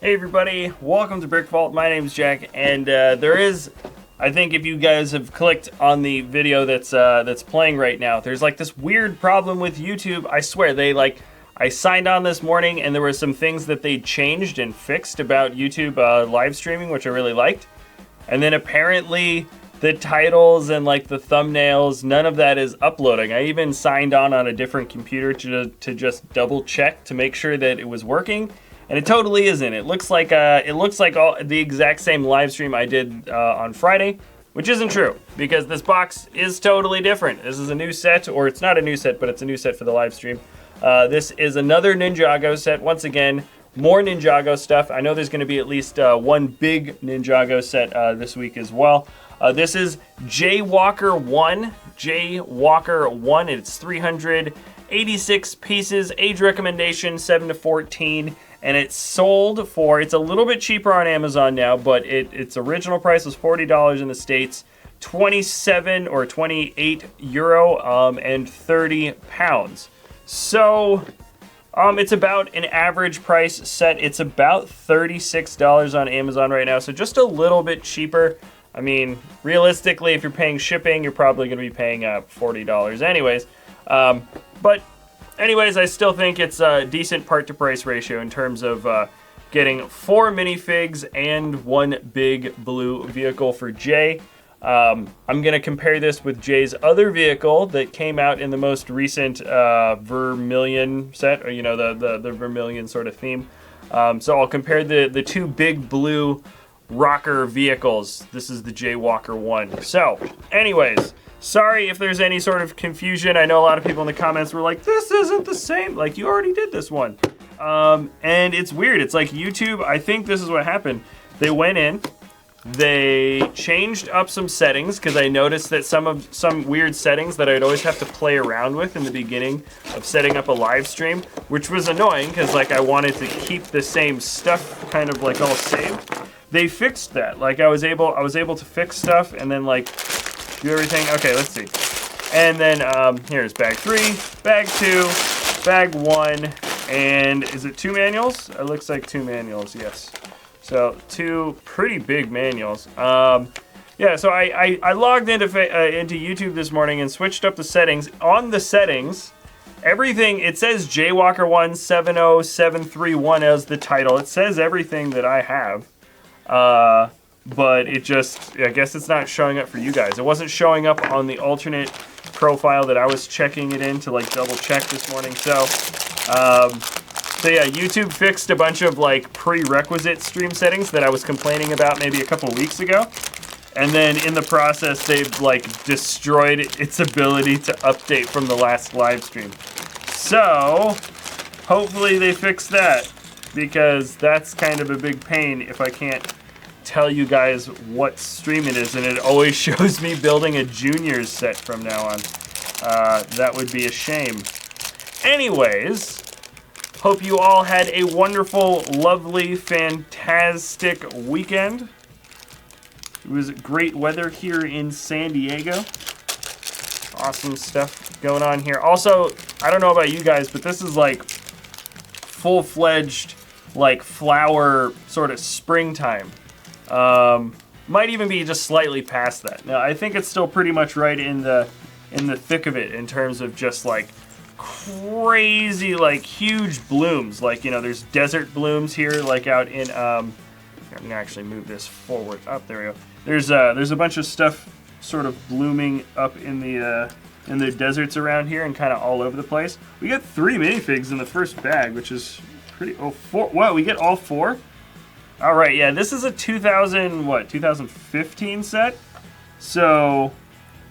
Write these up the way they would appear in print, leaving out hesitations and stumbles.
Hey everybody, welcome to BrickVault. My name's Jack, and there is, I think if you guys have clicked on the video that's playing right now, there's like this weird problem with YouTube. I swear, I signed on this morning and there were some things that they changed and fixed about YouTube live streaming, which I really liked. And then apparently the titles and like the thumbnails, none of that is uploading. I even signed on a different computer to just double check to make sure that it was working. And it totally isn't. It looks like the exact same live stream I did on Friday, which isn't true because this box is totally different. This is a new set, or it's not a new set, but it's a new set for the live stream. This is another Ninjago set. Once again, more Ninjago stuff. I know there's going to be at least one big Ninjago set this week as well. This is Jaywalker 1. Jaywalker 1. It's 386 pieces. Age recommendation 7 to 14. And it's sold for, it's a little bit cheaper on Amazon now, but its original price was $40 in the States, 27 or 28 euro, and 30 pounds. So, it's about an average price set. It's about $36 on Amazon right now, so just a little bit cheaper. I mean, realistically, if you're paying shipping, you're probably going to be paying $40 anyways. But anyways, I still think it's a decent part-to-price ratio in terms of getting 4 minifigs and 1 big blue vehicle for Jay. I'm going to compare this with Jay's other vehicle that came out in the most recent Vermilion set, or, you know, the Vermilion sort of theme. So I'll compare the 2 big blue rocker vehicles. This is the Jaywalker 1. So, anyways, sorry if there's any sort of confusion. I know a lot of people in the comments were like, this isn't the same. Like, you already did this one. And it's weird. It's like YouTube, I think this is what happened. They went in, they changed up some settings, because I noticed that some weird settings that I'd always have to play around with in the beginning of setting up a live stream, which was annoying, because like I wanted to keep the same stuff kind of like all saved. They fixed that. Like I was able to fix stuff and then like do everything. Okay, let's see. And then here's bag 3, bag 2, bag 1, and is it 2 manuals? It looks like 2 manuals, yes. So 2 pretty big manuals. Yeah, so I logged into YouTube this morning and switched up the settings. On the settings, everything, it says Jaywalker 1 70731 as the title. It says everything that I have. But it just, I guess it's not showing up for you guys. It wasn't showing up on the alternate profile that I was checking it in to like double check this morning. So yeah, YouTube fixed a bunch of like prerequisite stream settings that I was complaining about maybe a couple weeks ago. And then in the process, they've like destroyed its ability to update from the last live stream. So hopefully they fix that, because that's kind of a big pain if I can't tell you guys what stream it is, and it always shows me building a juniors set from now on. That would be a shame. Anyways, hope you all had a wonderful, lovely, fantastic weekend. It was great weather here in San Diego. Awesome stuff going on here. Also, I don't know about you guys, but this is like full-fledged, like flower sort of springtime. Might even be just slightly past that. Now, I think it's still pretty much right in the thick of it in terms of just like crazy, like huge blooms. Like, you know, there's desert blooms here, like out in, I'm gonna actually move this forward. Up, there we go. There's a bunch of stuff sort of blooming up in the deserts around here and kind of all over the place. We got 3 minifigs in the first bag, which is pretty, oh, 4, wow, we get all 4? All right, yeah, this is a 2015 set. So,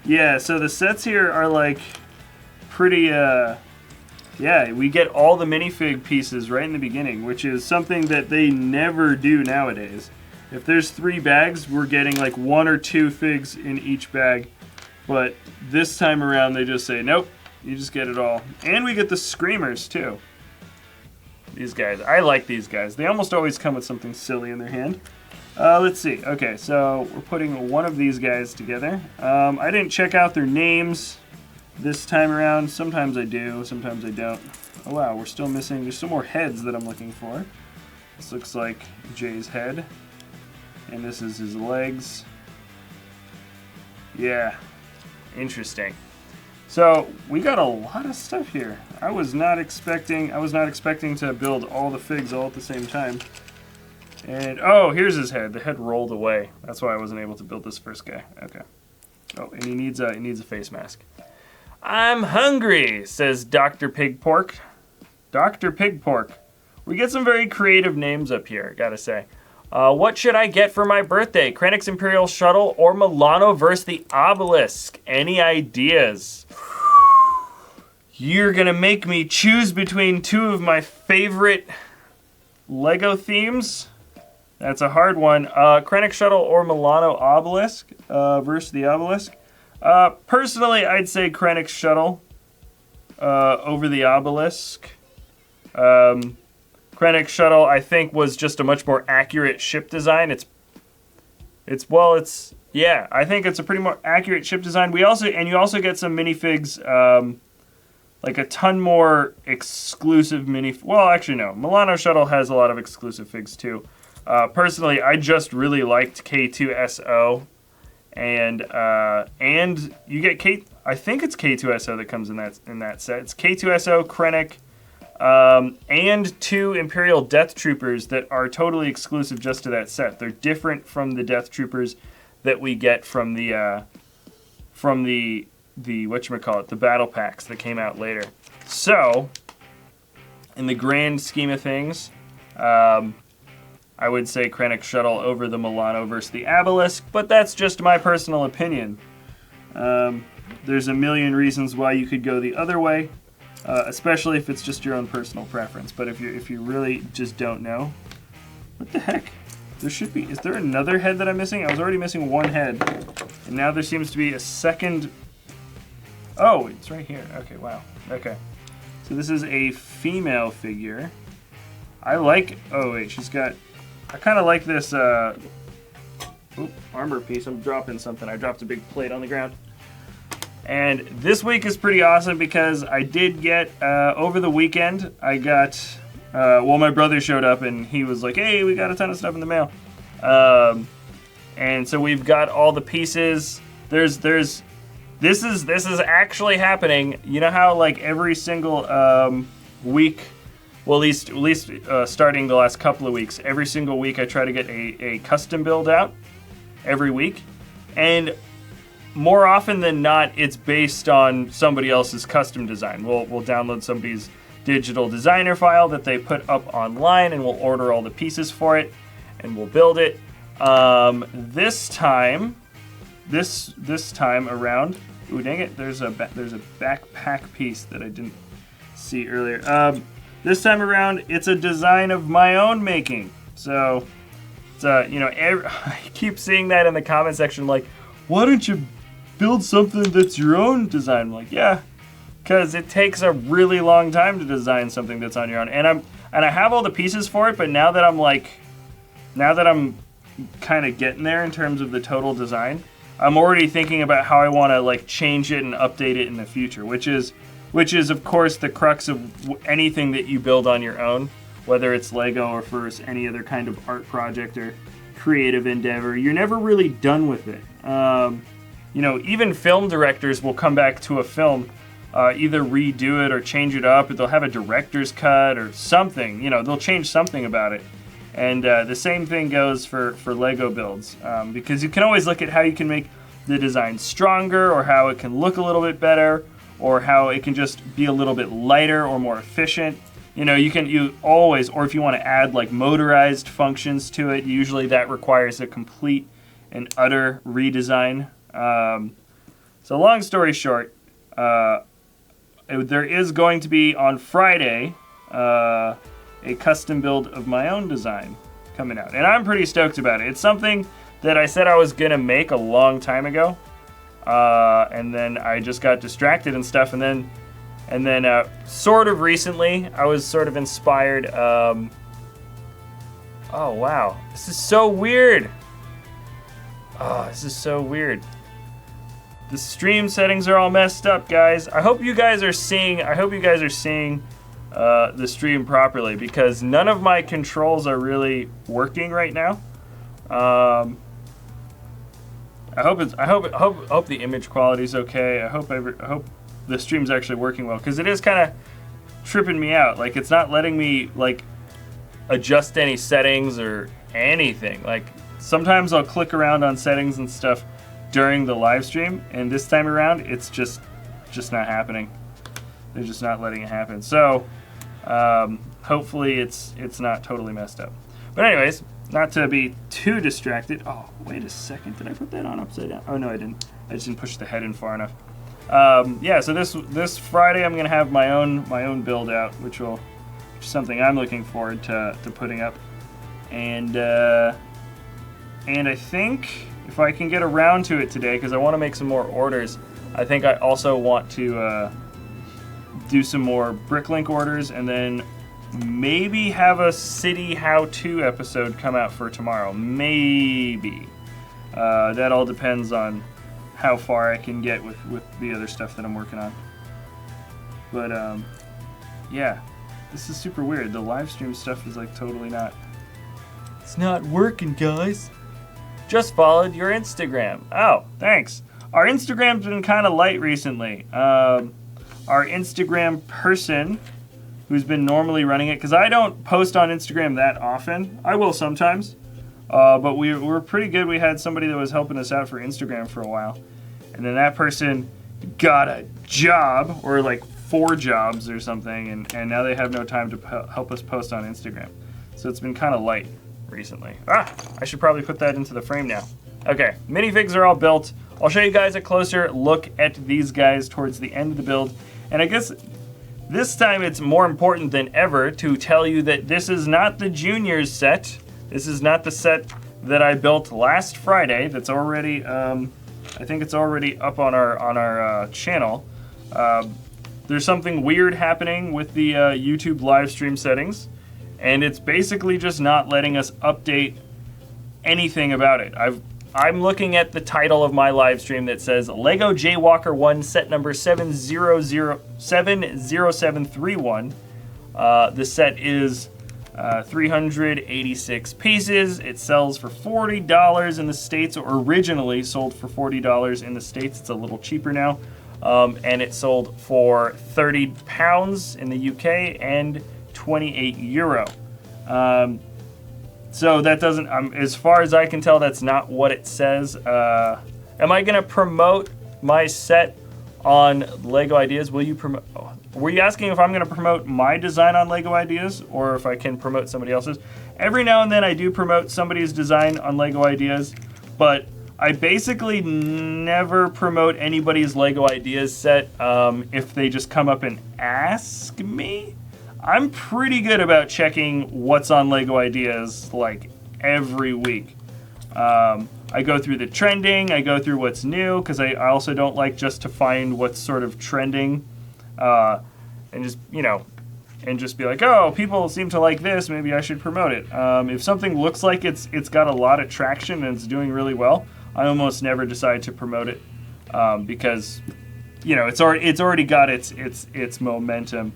yeah, so the sets here are like pretty, yeah, we get all the minifig pieces right in the beginning, which is something that they never do nowadays. If there's 3 bags, we're getting like 1 or 2 figs in each bag. But this time around, they just say, nope, you just get it all. And we get the screamers, too. These guys, I like these guys. They almost always come with something silly in their hand. Let's see. Okay, so we're putting one of these guys together. I didn't check out their names this time around. Sometimes I do, sometimes I don't. Oh wow, we're still missing, there's still more heads that I'm looking for. This looks like Jay's head. And this is his legs. Yeah, interesting. So we got a lot of stuff here. I was not expecting to build all the figs all at the same time. And oh, here's his head. The head rolled away. That's why I wasn't able to build this first guy. Okay. Oh, and he needs a face mask. I'm hungry, says Dr. Pigpork. Dr. Pigpork. We get some very creative names up here, gotta say. What should I get for my birthday? Krennic's Imperial Shuttle or Milano vs. the Obelisk? Any ideas? You're gonna make me choose between 2 of my favorite Lego themes? That's a hard one. Krennic Shuttle or Milano Obelisk versus the Obelisk? Personally, I'd say Krennic Shuttle over the Obelisk. Krennic Shuttle, I think, was just a much more accurate ship design. Yeah, I think it's a pretty more accurate ship design. You also get some minifigs, like a ton more exclusive well, actually no, Milano Shuttle has a lot of exclusive figs too. Personally, I just really liked K2SO, and you get I think it's K2SO that comes in that set. It's K2SO, Krennic, and 2 Imperial Death Troopers that are totally exclusive just to that set. They're different from the Death Troopers that we get from the whatchamacallit, the battle packs that came out later. So, in the grand scheme of things, I would say Krennic Shuttle over the Milano versus the Obelisk, but that's just my personal opinion. There's a million reasons why you could go the other way. Especially if it's just your own personal preference. But if you really just don't know, what the heck? Is there another head that I'm missing? I was already missing 1 head, and now there seems to be a second. Oh, it's right here. Okay, wow. Okay, so this is a female figure. Oh wait, she's got. I kind of like this. Armor piece. I'm dropping something. I dropped a big plate on the ground. And this week is pretty awesome because I did get, over the weekend, I got, my brother showed up and he was like, hey, we got a ton of stuff in the mail. And so we've got all the pieces. This is actually happening. You know how like every single week, well at least starting the last couple of weeks, every single week I try to get a custom build out every week. And more often than not, it's based on somebody else's custom design. We'll download somebody's digital designer file that they put up online, and we'll order all the pieces for it, and we'll build it. This time, this time around, ooh, dang it, there's a backpack piece that I didn't see earlier. This time around, it's a design of my own making. So, it's, you know, I keep seeing that in the comment section, like, why don't you build something that's your own design? I'm like, yeah, because it takes a really long time to design something that's on your own. And I have all the pieces for it, but now that I'm kind of getting there in terms of the total design, I'm already thinking about how I want to like change it and update it in the future, which is of course the crux of anything that you build on your own, whether it's Lego or for any other kind of art project or creative endeavor. You're never really done with it. You know, even film directors will come back to a film, either redo it or change it up, or they'll have a director's cut or something. You know, they'll change something about it. And the same thing goes for Lego builds, because you can always look at how you can make the design stronger, or how it can look a little bit better, or how it can just be a little bit lighter or more efficient. You know, you always, or if you want to add like motorized functions to it, usually that requires a complete and utter redesign. So long story short, there is going to be on Friday a custom build of my own design coming out, and I'm pretty stoked about it. It's something that I said I was gonna make a long time ago, and then I just got distracted and stuff, and then sort of recently I was sort of inspired. Oh wow, this is so weird. Oh, this is so weird. The stream settings are all messed up, guys. I hope you guys are seeing the stream properly, because none of my controls are really working right now. I hope the image quality is okay. I hope the stream's actually working well, because it is kind of tripping me out. Like, it's not letting me like adjust any settings or anything. Like, sometimes I'll click around on settings and stuff during the live stream, and this time around it's just not happening. They're just not letting it happen. So hopefully it's not totally messed up. But anyways, not to be too distracted. Oh, wait a second. Did I put that on upside down? Oh no, I didn't. I just didn't push the head in far enough. Yeah, so this Friday I'm gonna have my own build out, which is something I'm looking forward to putting up. And I think if I can get around to it today, because I want to make some more orders, I think I also want to do some more Bricklink orders, and then maybe have a city how-to episode come out for tomorrow. Maybe. That all depends on how far I can get with the other stuff that I'm working on. But yeah, this is super weird. The live stream stuff is like totally not. It's not working, guys. Just followed your Instagram. Oh, thanks. Our Instagram's been kind of light recently. Our Instagram person, who's been normally running it, because I don't post on Instagram that often. I will sometimes, but we're pretty good. We had somebody that was helping us out for Instagram for a while, and then that person got a job, or like 4 jobs or something, and now they have no time to help us post on Instagram. So it's been kind of light recently. I should probably put that into the frame now. Okay, minifigs are all built. I'll show you guys a closer look at these guys towards the end of the build. And I guess this time it's more important than ever to tell you that this is not the Juniors set. This is not the set that I built last Friday. That's already, I think it's already up on our channel. There's something weird happening with the YouTube live stream settings, and it's basically just not letting us update anything about it. I'm looking at the title of my live stream that says Lego Jaywalker 1 set number 70731. The set is 386 pieces. It sells for $40 in the States, or originally sold for $40 in the States. It's a little cheaper now. And it sold for £30 in the UK and 28 euro. So that doesn't, as far as I can tell, that's not what it says. Am I gonna promote my set on Lego Ideas? Will you promote? Were you asking if I'm gonna promote my design on Lego Ideas, or if I can promote somebody else's? Every now and then I do promote somebody's design on Lego Ideas, but I basically never promote anybody's Lego Ideas set if they just come up and ask me. I'm pretty good about checking what's on Lego Ideas like every week. I go through the trending, I go through what's new, because I also don't like just to find what's sort of trending and just, you know, and just be like, oh, people seem to like this, maybe I should promote it. If something looks like it's got a lot of traction and it's doing really well, I almost never decide to promote it because, you know, it's already got its momentum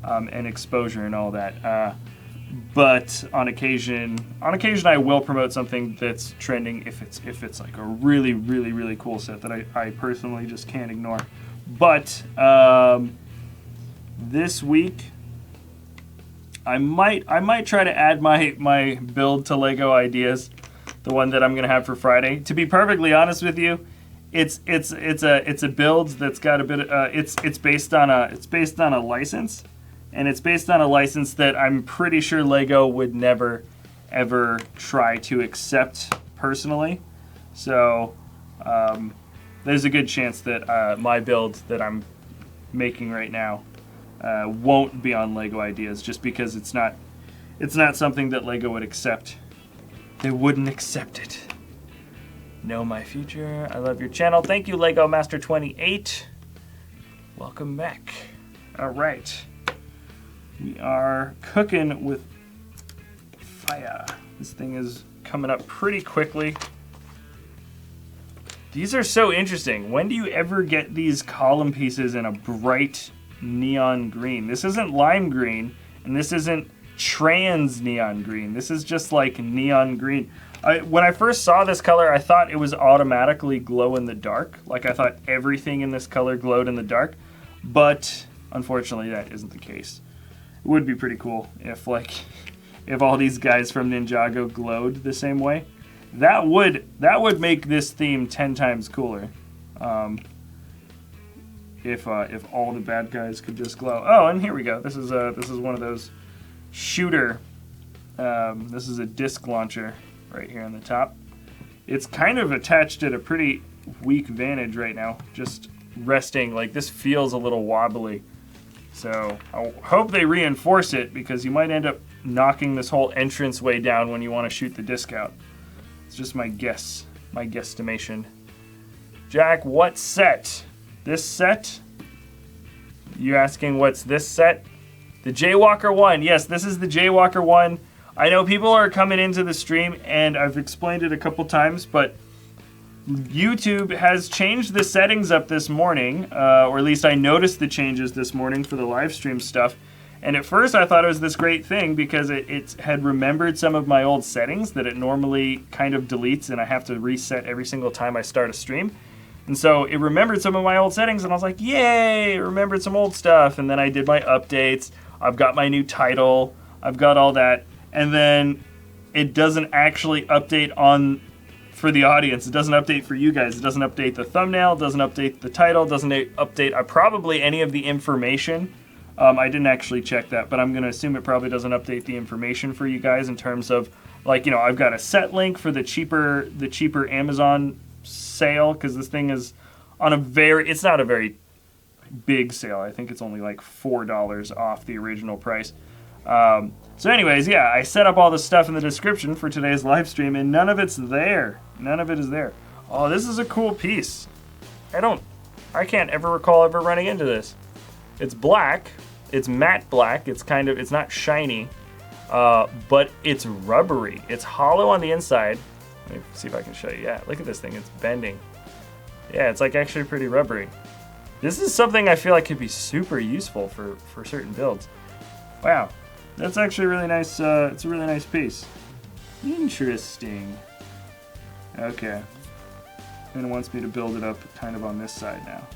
and exposure and all that. But on occasion I will promote something that's trending if it's like a really, really, really cool set that I personally just can't ignore. But this week I might try to add my build to Lego Ideas, the one that I'm gonna have for Friday. To be perfectly honest with you, it's a build that's got a bit of, it's based on a license, and it's based on a license that I'm pretty sure Lego would never ever try to accept personally. So there's a good chance that my build that I'm making right now won't be on Lego Ideas, just because it's not something that Lego would accept. They wouldn't accept it. Know my future. I love your channel. Thank you, Lego Master 28. Welcome back. All right. We are cooking with fire. This thing is coming up pretty quickly. These are so interesting. When do you ever get these column pieces in a bright neon green? This isn't lime green, and this isn't trans neon green. This is just like neon green. When I first saw this color, I thought it was automatically glow in the dark. Like, I thought everything in this color glowed in the dark, but unfortunately that isn't the case. It would be pretty cool if all these guys from Ninjago glowed the same way. That would make this theme 10 times cooler. If all the bad guys could just glow. Oh, and here we go. This is one of those shooter. This is a disc launcher right here on the top. It's kind of attached at a pretty weak vantage right now, just resting. Like, this feels a little wobbly. So I hope they reinforce it, because you might end up knocking this whole entranceway down when you want to shoot the disc out. It's just my guess, my guesstimation. Jack, what set? This set? You asking what's this set? The Jaywalker 1. Yes, this is the Jaywalker 1. I know people are coming into the stream, and I've explained it a couple times, but YouTube has changed the settings up this morning, or at least I noticed the changes this morning for the live stream stuff. And at first I thought it was this great thing, because it had remembered some of my old settings that it normally kind of deletes, and I have to reset every single time I start a stream. And so it remembered some of my old settings, and I was like, yay, it remembered some old stuff. And then I did my updates. I've got my new title. I've got all that. And then it doesn't actually update for the audience. It doesn't update for you guys. It doesn't update the thumbnail. It doesn't update the title. It doesn't update probably any of the information. I didn't actually check that, but I'm going to assume it probably doesn't update the information for you guys in terms of, like, you know, I've got a set link for the cheaper Amazon sale, because this thing is on it's not a very big sale. I think it's only like $4 off the original price. So anyways, yeah, I set up all the stuff in the description for today's live stream, and none of it's there. None of it is there. Oh, this is a cool piece. I can't ever recall ever running into this. It's black. It's matte black. It's not shiny, but it's rubbery. It's hollow on the inside. Let me see if I can show you. Yeah, look at this thing. It's bending. Yeah, it's like actually pretty rubbery. This is something I feel like could be super useful for certain builds. Wow, that's actually really nice. It's a really nice piece. Interesting. Okay. And it wants me to build it up kind of on this side now.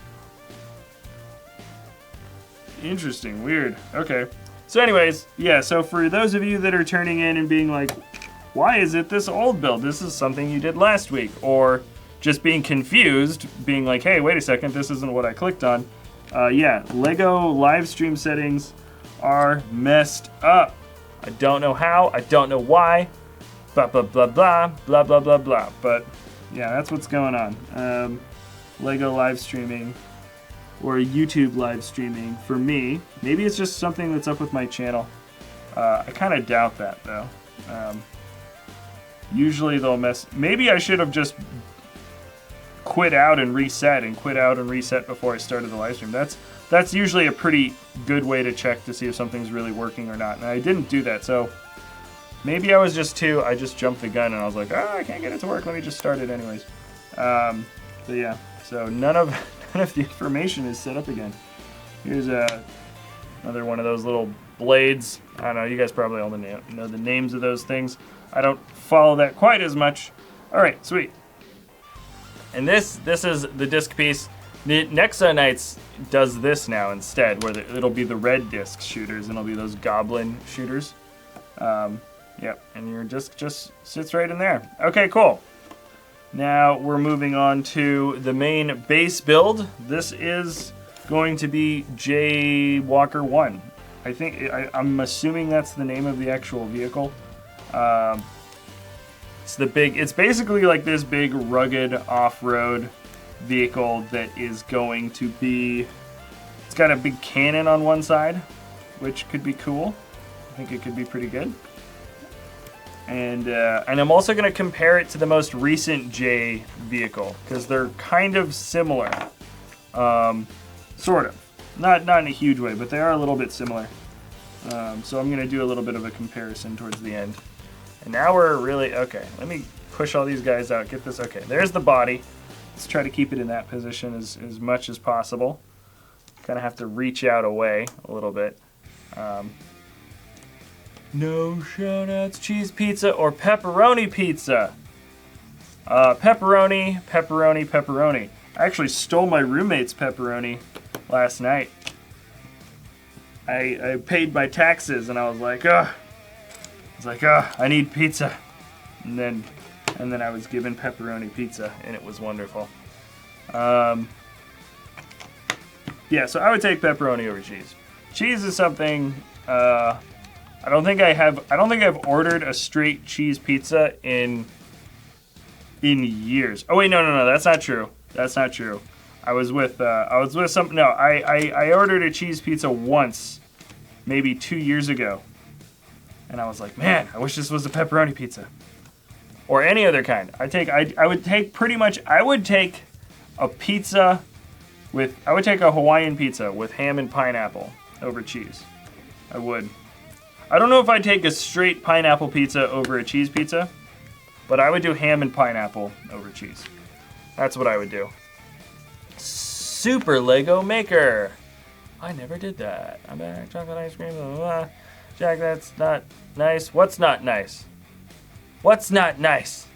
Interesting, weird. Okay. So anyways, yeah, so for those of you that are turning in and being like, why is it this old build? This is something you did last week. Or just being confused, being like, hey, wait a second, this isn't what I clicked on. Yeah, Lego live stream settings are messed up. I don't know how, I don't know why, blah, blah, blah, blah, blah, blah, blah, blah. But Yeah, that's what's going on. Lego live streaming or YouTube live streaming for me. Maybe it's just something that's up with my channel. I kind of doubt that though. Usually they'll mess. Maybe I should have just quit out and reset before I started the live stream. That's usually a pretty good way to check to see if something's really working or not. And I didn't do that, so maybe I just jumped the gun and I was like, oh, I can't get it to work. Let me just start it anyways. But yeah, so none of the information is set up again. Here's another one of those little blades. I don't know. You guys probably all know the names of those things. I don't follow that quite as much. All right, sweet. And this is the disc piece. The Nexa Knights does this now instead, where it'll be the red disc shooters, and it'll be those goblin shooters. Yep, and your disc just sits right in there. Okay, cool. Now we're moving on to the main base build. This is going to be J Walker 1. I'm assuming that's the name of the actual vehicle. It's basically like this big rugged off-road vehicle that is going to be, it's got a big cannon on one side, which could be cool. I think it could be pretty good. And I'm also going to compare it to the most recent J vehicle, because they're kind of similar. Sort of. Not in a huge way, but they are a little bit similar. So I'm going to do a little bit of a comparison towards the end. And now we're really, okay, let me push all these guys out, get this, okay, there's the body. Let's try to keep it in that position as much as possible. Kind of have to reach out away a little bit. No shout-outs, cheese pizza or pepperoni pizza? Pepperoni, pepperoni, pepperoni. I actually stole my roommate's pepperoni last night. I paid my taxes and I was like, ugh. I need pizza. And then I was given pepperoni pizza and it was wonderful. Yeah, so I would take pepperoni over cheese. Cheese is something I don't think I've ordered a straight cheese pizza in years. Oh wait, no, that's not true. That's not true. I ordered a cheese pizza once, maybe 2 years ago. And I was like, man, I wish this was a pepperoni pizza. Or any other kind. I would take a Hawaiian pizza with ham and pineapple over cheese. I would. I don't know if I'd take a straight pineapple pizza over a cheese pizza, but I would do ham and pineapple over cheese. That's what I would do. Super Lego Maker. I never did that. I'm back. Chocolate ice cream. Blah, blah, blah. Jack, that's not nice. What's not nice? What's not nice?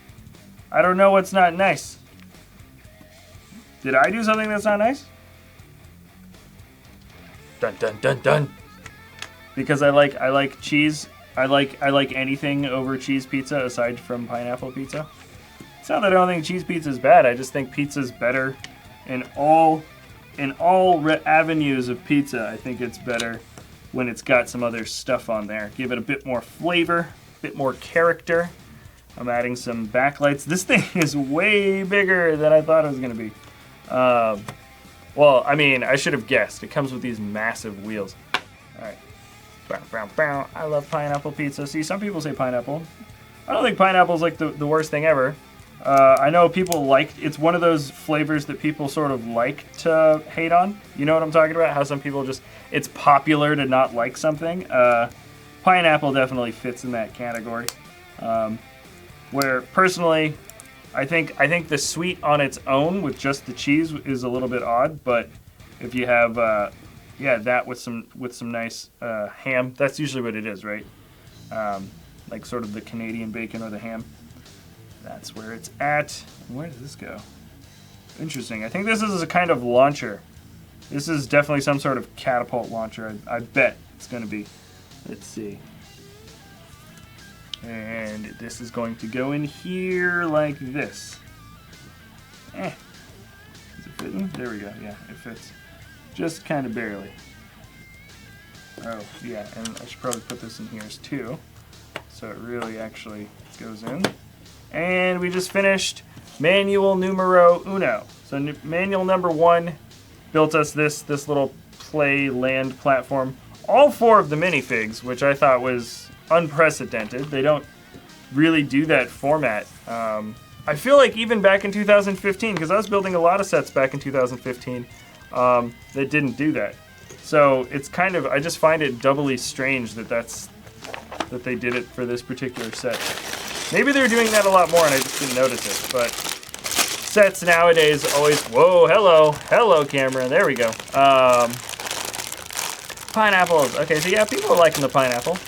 I don't know what's not nice. Did I do something that's not nice? Dun dun dun dun. Because I like cheese. I like anything over cheese pizza aside from pineapple pizza. It's not that I don't think cheese pizza is bad. I just think pizza's better in all avenues of pizza. I think it's better when it's got some other stuff on there. Give it a bit more flavor, a bit more character. I'm adding some backlights. This thing is way bigger than I thought it was going to be. Well, I mean, I should have guessed. It comes with these massive wheels. All right. I love pineapple pizza. See, some people say pineapple. I don't think pineapple is like the worst thing ever. I know people it's one of those flavors that people sort of like to hate on. You know what I'm talking about? How some people it's popular to not like something. Pineapple definitely fits in that category. Where personally, I think the sweet on its own with just the cheese is a little bit odd, but if you have that with some nice ham, that's usually what it is, right? Like sort of the Canadian bacon or the ham. That's where it's at. Where does this go? Interesting. I think this is a kind of launcher. This is definitely some sort of catapult launcher. I bet it's going to be. Let's see. And this is going to go in here like this. Is it fitting? There we go. Yeah, it fits. Just kind of barely. Oh, yeah, and I should probably put this in here too. So it really actually goes in. And we just finished manual numero uno. So manual number 1 built us this little play land platform. All 4 of the minifigs, which I thought was unprecedented. They don't really do that format. I feel like even back in 2015, because I was building a lot of sets back in 2015, that didn't do that. So it's kind of, I just find it doubly strange that that they did it for this particular set. Maybe they're doing that a lot more and I just didn't notice it, but sets nowadays always, whoa, hello camera, there we go. Pineapples, okay, so yeah, people are liking the pineapple.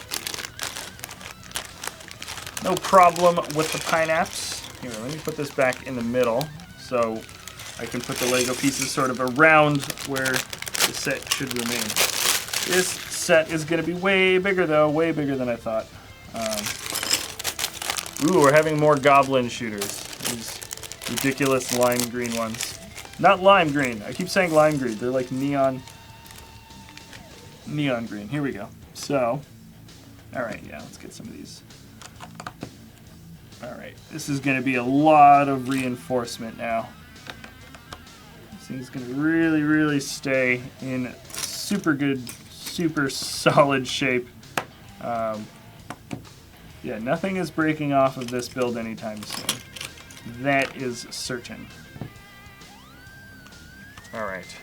No problem with the pineapples. Here, let me put this back in the middle so I can put the Lego pieces sort of around where the set should remain. This set is going to be way bigger though, way bigger than I thought. Ooh, we're having more goblin shooters. These ridiculous lime green ones. Not lime green, I keep saying lime green. They're like neon green. Here we go. So, alright, yeah, let's get some of these. Alright, this is going to be a lot of reinforcement now. This thing's going to really stay in super good, super solid shape. Yeah, nothing is breaking off of this build anytime soon. That is certain. Alright.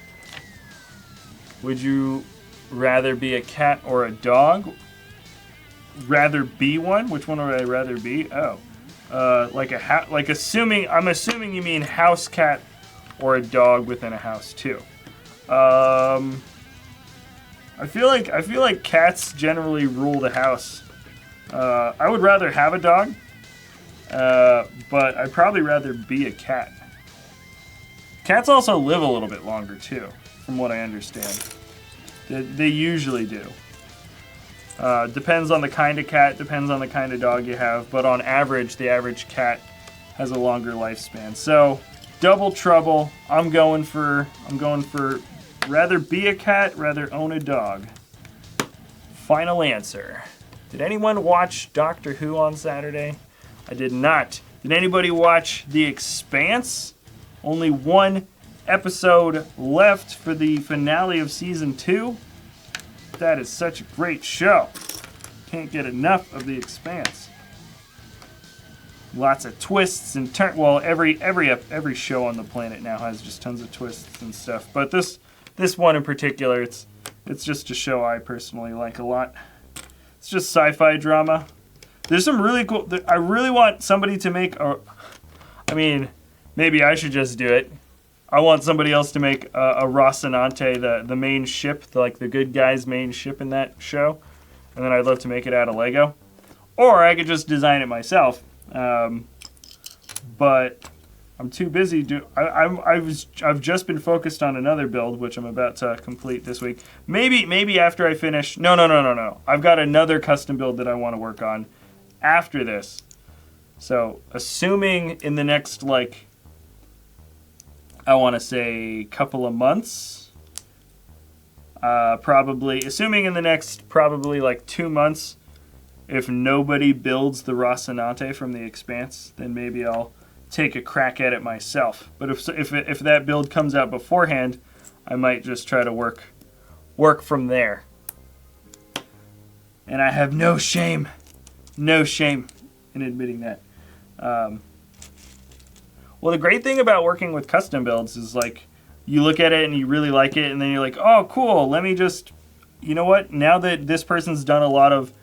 Would you rather be a cat or a dog? Rather be one? Which one would I rather be? Oh. I'm assuming you mean house cat or a dog within a house too. I feel like cats generally rule the house. I would rather have a dog, but I'd probably rather be a cat. Cats also live a little bit longer too, from what I understand. They usually do. Depends on the kind of cat, depends on the kind of dog you have, but on average, the average cat has a longer lifespan. So, double trouble. I'm going for rather be a cat, rather own a dog. Final answer. Did anyone watch Doctor Who on Saturday? I did not. Did anybody watch The Expanse? Only 1 episode left for the finale of season 2. That is such a great show. Can't get enough of The Expanse. Lots of twists and turns. Well, every show on the planet now has just tons of twists and stuff. But this one in particular, it's just a show I personally like a lot. It's just sci-fi drama. There's some really cool. I really want somebody to make a. I mean, maybe I should just do it. I want somebody else to make a Rocinante, the main ship, the good guy's main ship in that show. And then I'd love to make it out of Lego. Or I could just design it myself. But I'm too busy. I've just been focused on another build, which I'm about to complete this week. Maybe after I finish. No. I've got another custom build that I want to work on after this. So, assuming in the next, I want to say couple of months, assuming in the next 2 months, if nobody builds the Rocinante from The Expanse, then maybe I'll take a crack at it myself. But if that build comes out beforehand, I might just try to work from there. And I have no shame in admitting that. Well, the great thing about working with custom builds is you look at it and you really like it, and then you're like, oh, cool, let me just, you know what, now that this person's done a lot of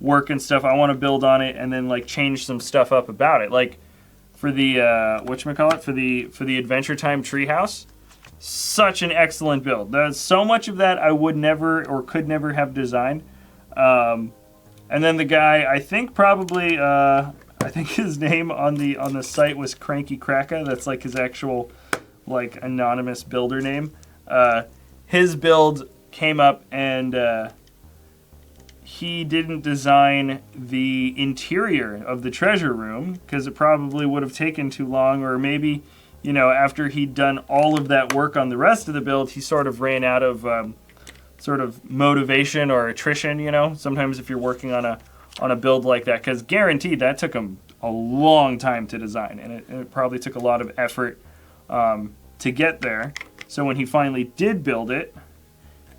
work and stuff, I want to build on it and then change some stuff up about it. For the, for the Adventure Time Treehouse, such an excellent build. There's so much of that I would never or could never have designed. And then the guy, I think his name on the site was Cranky Kraka. That's his actual anonymous builder name. His build came up and he didn't design the interior of the treasure room because it probably would have taken too long, or maybe, after he'd done all of that work on the rest of the build, he sort of ran out of sort of motivation or attrition, Sometimes if you're working on a build like that, because guaranteed that took him a long time to design, and it probably took a lot of effort to get there. So when he finally did build it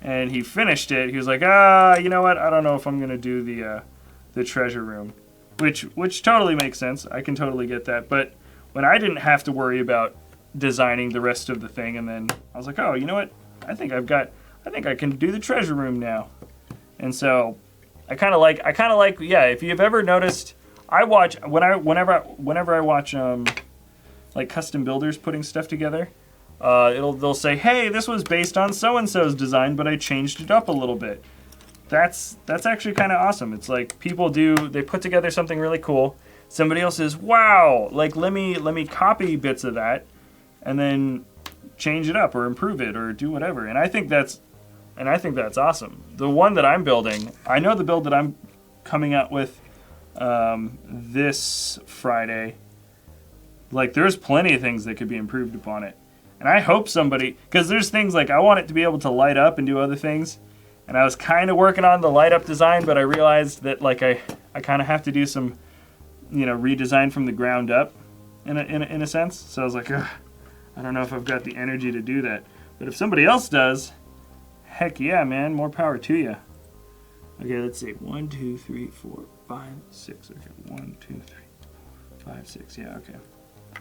and he finished it, he was like, you know what? I don't know if I'm gonna do the treasure room, which totally makes sense. I can totally get that. But when I didn't have to worry about designing the rest of the thing, and then I was like, oh, you know what? I think I can do the treasure room now. And so I kind of like, yeah, if you've ever noticed, I watch, whenever I watch like custom builders putting stuff together, they'll say, hey, this was based on so-and-so's design, but I changed it up a little bit. That's actually kind of awesome. It's like they put together something really cool. Somebody else says, wow, like let me copy bits of that and then change it up or improve it or do whatever. And I think that's awesome. The one that I'm building, I know the build that I'm coming out with this Friday, like there's plenty of things that could be improved upon it. And I hope somebody, because there's things like I want it to be able to light up and do other things. And I was kind of working on the light up design, but I realized that like I kind of have to do some, redesign from the ground up in a sense. So I was like, ugh, I don't know if I've got the energy to do that. But if somebody else does, heck yeah, man, more power to you. Okay, let's see. 1, 2, 3, 4, 5, 6. Okay, 1, 2, 3, 5, 6. Yeah, okay.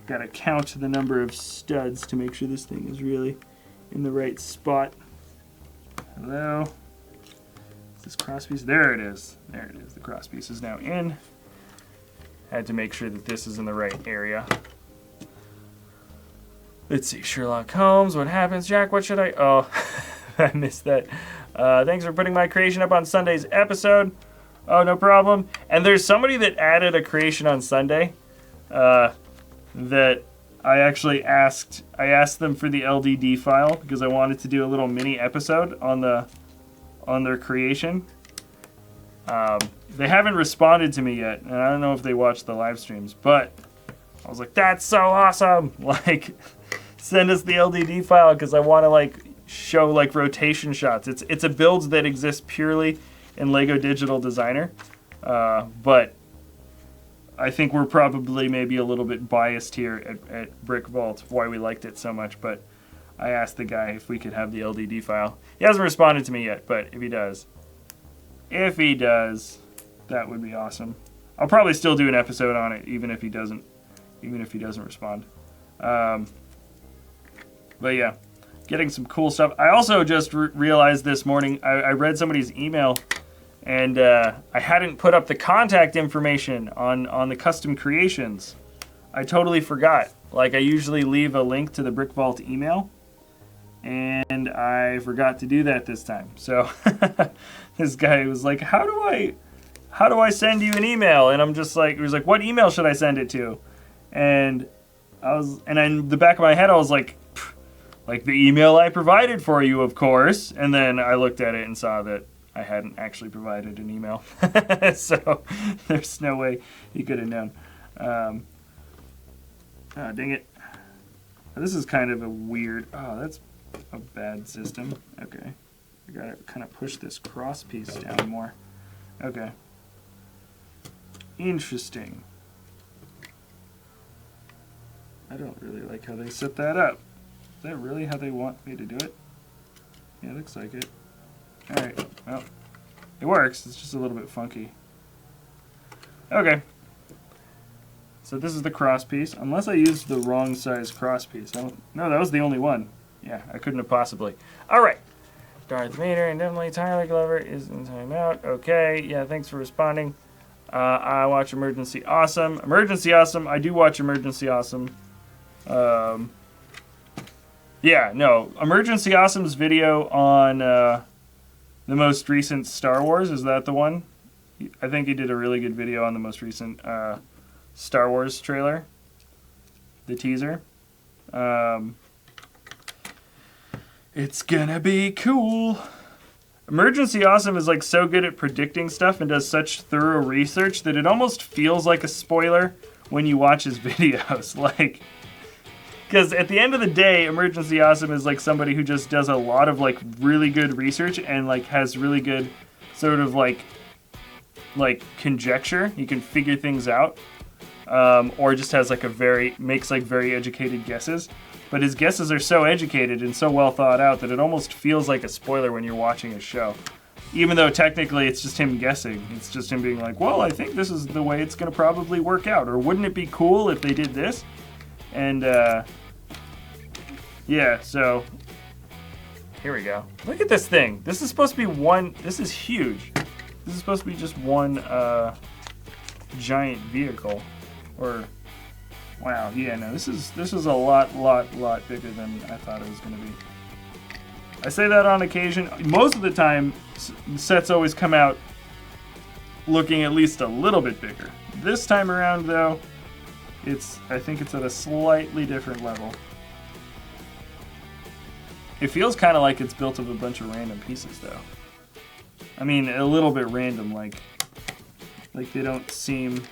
Gotta count the number of studs to make sure this thing is really in the right spot. Hello. Is this crosspiece? There it is. There it is. The crosspiece is now in. Had to make sure that this is in the right area. Let's see. Sherlock Holmes. What happens, Jack? What should I... Oh, I missed that. Thanks for putting my creation up on Sunday's episode. Oh, no problem. And there's somebody that added a creation on Sunday that I actually asked. I asked them for the LDD file because I wanted to do a little mini episode on their creation. They haven't responded to me yet, and I don't know if they watched the live streams, but I was like, that's so awesome! Like, send us the LDD file because I want to like show like rotation shots. It's a build that exists purely in Lego Digital Designer, but I think we're probably maybe a little bit biased here at BrickVault why we liked it so much, but I asked the guy if we could have the LDD file. He hasn't responded to me yet, but if he does, that would be awesome. I'll probably still do an episode on it, even if he doesn't respond. But yeah, getting some cool stuff. I also just realized this morning, I read somebody's email, and I hadn't put up the contact information on the custom creations. I totally forgot. Like, I usually leave a link to the BrickVault email, and I forgot to do that this time. So this guy was like, how do I send you an email? And I'm just like, he was like, what email should I send it to? And in the back of my head, I was like the email I provided for you, of course. And then I looked at it and saw that I hadn't actually provided an email. So there's no way he could have known. Oh, dang it. This is kind of a weird, that's a bad system. Okay. I gotta kind of push this cross piece down more. Okay. Interesting. I don't really like how they set that up. Is that really how they want me to do it? Yeah, it looks like it. Alright, well, it works. It's just a little bit funky. Okay. So this is the cross piece. Unless I used the wrong size cross piece. No, that was the only one. Yeah, I couldn't have possibly. Alright. Darth Vader and definitely Tyler Glover is in timeout. Okay, yeah, thanks for responding. I watch Emergency Awesome. Emergency Awesome, I do watch Emergency Awesome. Yeah, no, Emergency Awesome's video on the most recent Star Wars, is that the one? I think he did a really good video on the most recent Star Wars trailer, the teaser. It's gonna be cool. Emergency Awesome is like so good at predicting stuff and does such thorough research that it almost feels like a spoiler when you watch his videos. Like, because at the end of the day, Emergency Awesome is like somebody who just does a lot of like really good research and like has really good sort of like conjecture. You can figure things out. or just has like makes like very educated guesses. But his guesses are so educated and so well thought out that it almost feels like a spoiler when you're watching a show. Even though technically it's just him guessing. It's just him being like, well, I think this is the way it's going to probably work out. Or wouldn't it be cool if they did this? And, yeah, so here we go. Look at this thing. This is supposed to be this is huge. This is supposed to be just one giant vehicle. Or, wow, yeah, no, this is a lot bigger than I thought it was going to be. I say that on occasion. Most of the time, sets always come out looking at least a little bit bigger. This time around, though, I think it's at a slightly different level. It feels kind of like it's built of a bunch of random pieces, though. I mean, a little bit random, like they don't seem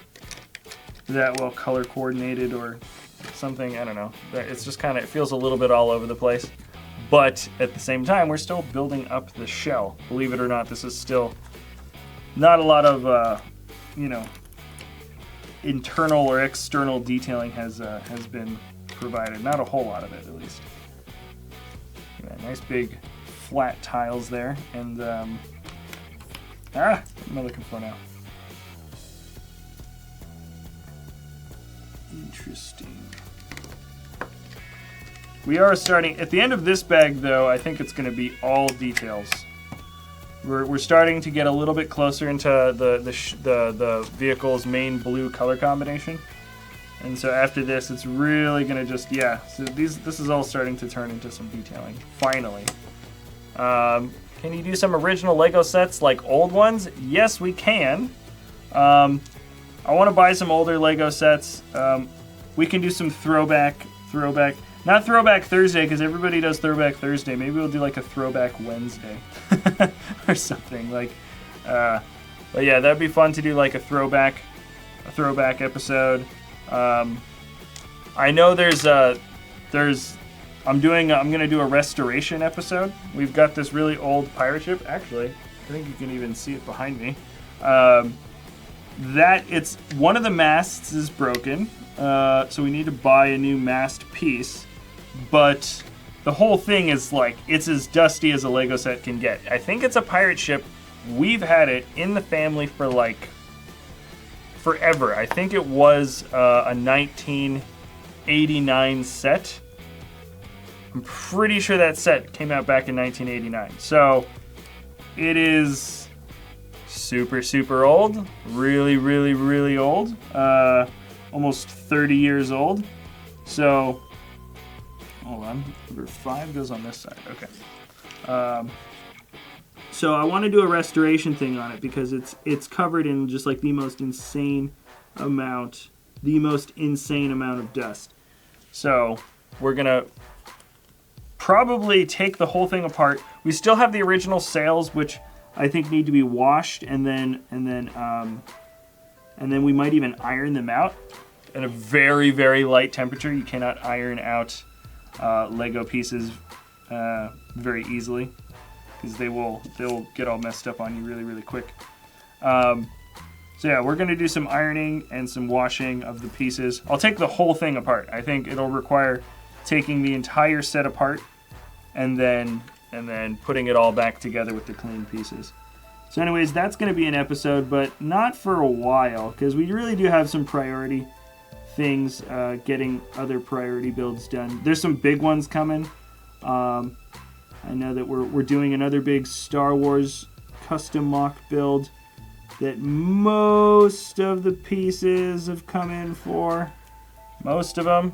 that well color coordinated or something. I don't know. It's just kind of, it feels a little bit all over the place. But at the same time, we're still building up the shell. Believe it or not, this is still not a lot of, you know, internal or external detailing has been provided. Not a whole lot of it, at least. Yeah, nice big flat tiles there, and what am I looking for now? Interesting. We are starting at the end of this bag, though. I think it's going to be all details. We're starting to get a little bit closer into the vehicle's main blue color combination, and so after this, it's really going to just So this is all starting to turn into some detailing. Finally, can you do some original Lego sets like old ones? Yes, we can. I want to buy some older Lego sets. We can do some throwback. Not Throwback Thursday, because everybody does Throwback Thursday. Maybe we'll do like a Throwback Wednesday or something. Like, but yeah, that'd be fun to do like a throwback episode. I know I'm gonna do a restoration episode. We've got this really old pirate ship. Actually, I think you can even see it behind me. It's one of the masts is broken, so we need to buy a new mast piece. But the whole thing is like, it's as dusty as a Lego set can get. I think it's a pirate ship. We've had it in the family for like forever. I think it was a 1989 set. I'm pretty sure that set came out back in 1989. So it is super old. Really old. Almost 30 years old. So hold on, number 5 goes on this side. Okay. So I want to do a restoration thing on it because it's covered in just like the most insane amount of dust. So we're gonna probably take the whole thing apart. We still have the original sails, which I think need to be washed, and then we might even iron them out at a very light temperature. You cannot iron out Lego pieces very easily because they'll get all messed up on you really quick. So yeah, we're gonna do some ironing and some washing of the pieces. I'll take the whole thing apart. I think it'll require taking the entire set apart and then putting it all back together with the clean pieces. So anyways, that's gonna be an episode, but not for a while because we really do have some priority things, getting other priority builds done. There's some big ones coming. I know that we're doing another big Star Wars custom mock build that most of the pieces have come in for. Most of them.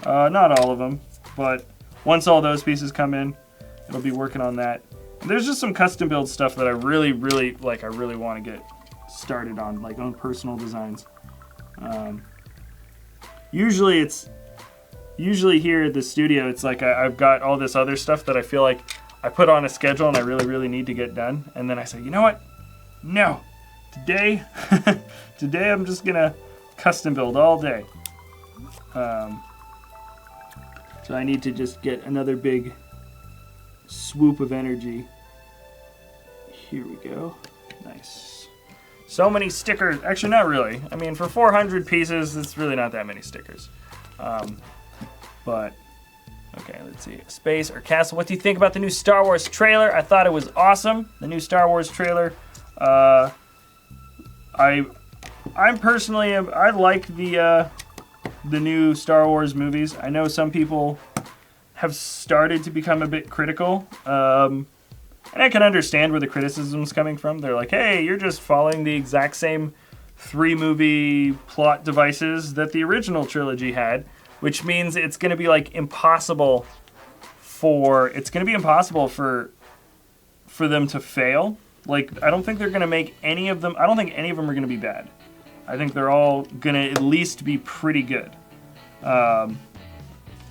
Not all of them, but once all those pieces come in, it'll be working on that. And there's just some custom build stuff that I really like. I really want to get started on, like own personal designs. Usually here at the studio, it's like I've got all this other stuff that I feel like I put on a schedule and I really need to get done. And then I say, you know what? No. Today I'm just going to custom build all day. So I need to just get another big swoop of energy. Here we go. Nice. So many stickers. Actually, not really. I mean, for 400 pieces, it's really not that many stickers. But, okay, let's see. Space or castle. What do you think about the new Star Wars trailer? I thought it was awesome. The new Star Wars trailer. I'm personally, I like the new Star Wars movies. I know some people have started to become a bit critical. And I can understand where the criticism's coming from. They're like, hey, you're just following the exact same 3-movie plot devices that the original trilogy had, which means it's going to be like impossible for them to fail. Like, I don't think they're going to make any of them, I don't think any of them are going to be bad. I think they're all going to at least be pretty good.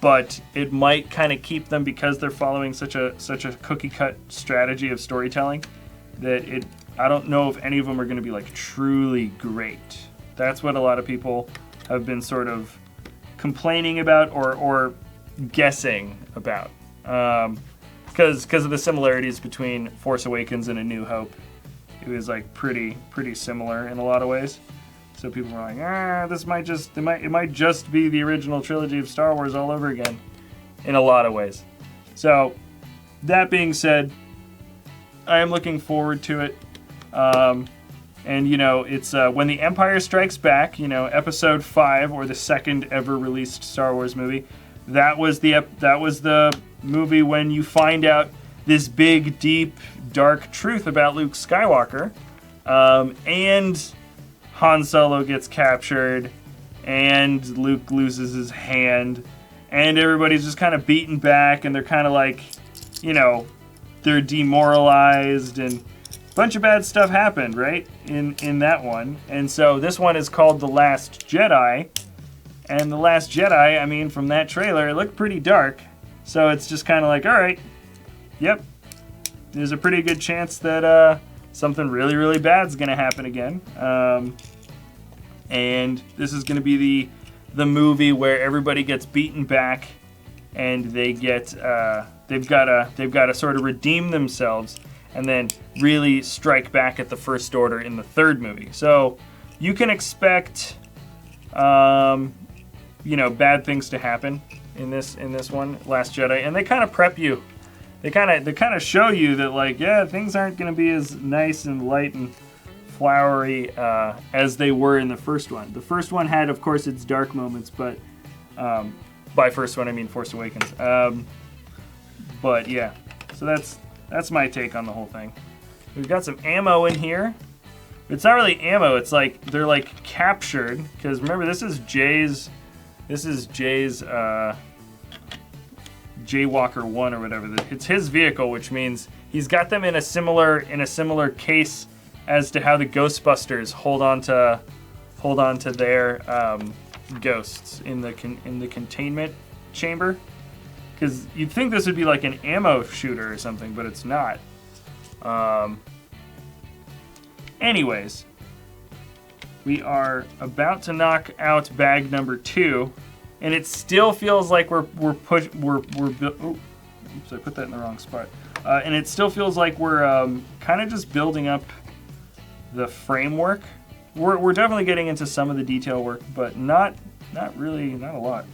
But it might kind of keep them, because they're following such a cookie-cut strategy of storytelling, that I don't know if any of them are going to be like truly great. That's what a lot of people have been sort of complaining about or guessing about, because of the similarities between Force Awakens and A New Hope. It was like pretty similar in a lot of ways. So people were like, this might just, it might just be the original trilogy of Star Wars all over again, in a lot of ways. So, that being said, I am looking forward to it. And you know, it's When the Empire Strikes Back, you know, Episode 5, or the second ever released Star Wars movie. That was the movie when you find out this big, deep, dark truth about Luke Skywalker, and Han Solo gets captured, and Luke loses his hand, and everybody's just kind of beaten back, and they're kind of like, you know, they're demoralized, and a bunch of bad stuff happened, right, in that one. And so this one is called The Last Jedi, and The Last Jedi, I mean, from that trailer, it looked pretty dark, so it's just kind of like, all right, yep, there's a pretty good chance that something really, really bad is going to happen again. And this is going to be the movie where everybody gets beaten back, and they get they've got to sort of redeem themselves, and then really strike back at the First Order in the third movie. So you can expect you know, bad things to happen in this one, Last Jedi, and they kind of prep you. They kind of show you that, like, yeah, things aren't going to be as nice and light and flowery as they were in the first one. The first one had, of course, its dark moments, but by first one I mean Force Awakens. But yeah, so that's my take on the whole thing. We've got some ammo in here. It's not really ammo. It's like they're like captured, because remember, this is Jay's Jaywalker 1 or whatever. It's his vehicle, which means he's got them in a similar case as to how the Ghostbusters hold on to their ghosts in the containment chamber. Because you'd think this would be like an ammo shooter or something, but it's not. Anyways, we are about to knock out bag number 2, and it still feels like oops, I put that in the wrong spot. And it still feels like we're kind of just building up the framework. We're definitely getting into some of the detail work, but not really, not a lot.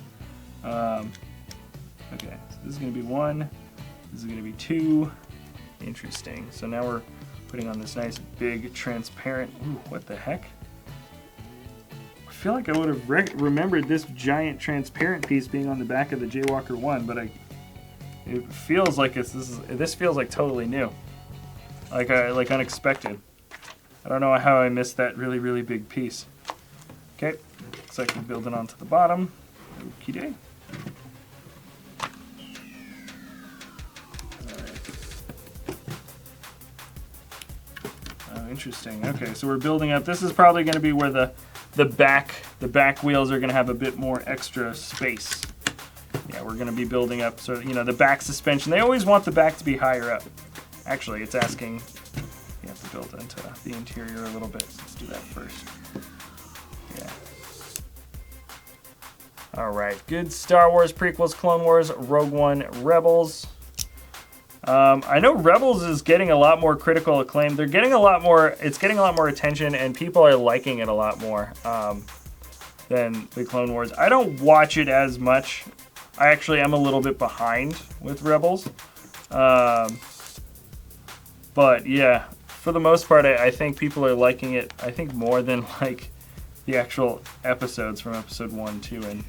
Okay, so this is going to be 1. This is going to be 2. Interesting. So now we're putting on this nice big transparent. Ooh, what the heck? I feel like I would have remembered this giant transparent piece being on the back of the Jaywalker 1, but it feels like this feels like totally new, like unexpected. I don't know how I missed that really, really big piece. Okay, looks like we build it onto the bottom. Okie dokie. Interesting. Okay, so we're building up. This is probably going to be where the back wheels are going to have a bit more extra space. Yeah, we're going to be building up. So you know, the back suspension. They always want the back to be higher up. Actually, it's asking you have to build into the interior a little bit. Let's do that first. Yeah. All right. Good Star Wars prequels, Clone Wars, Rogue One, Rebels. I know Rebels is getting a lot more critical acclaim. They're getting a lot more, it's getting a lot more attention, and people are liking it a lot more than the Clone Wars. I don't watch it as much. I actually am a little bit behind with Rebels. But yeah, for the most part, I think people are liking it, I think more than like the actual episodes from episode 1, 2, and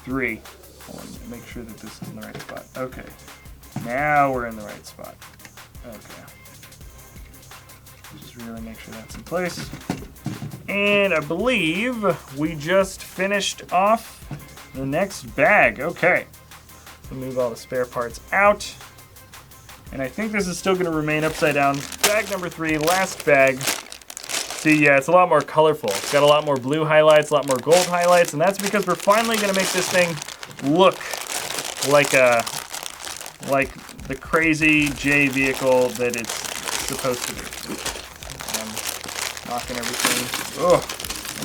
3. Hold on, make sure that this is in the right spot. Okay. Now we're in the right spot. Okay. Just really make sure that's in place. And I believe we just finished off the next bag. Okay. So move all the spare parts out. And I think this is still going to remain upside down. Bag number 3, last bag. See, yeah, it's a lot more colorful. It's got a lot more blue highlights, a lot more gold highlights, and that's because we're finally going to make this thing look like the crazy J vehicle that it's supposed to be. Knocking everything. Oh,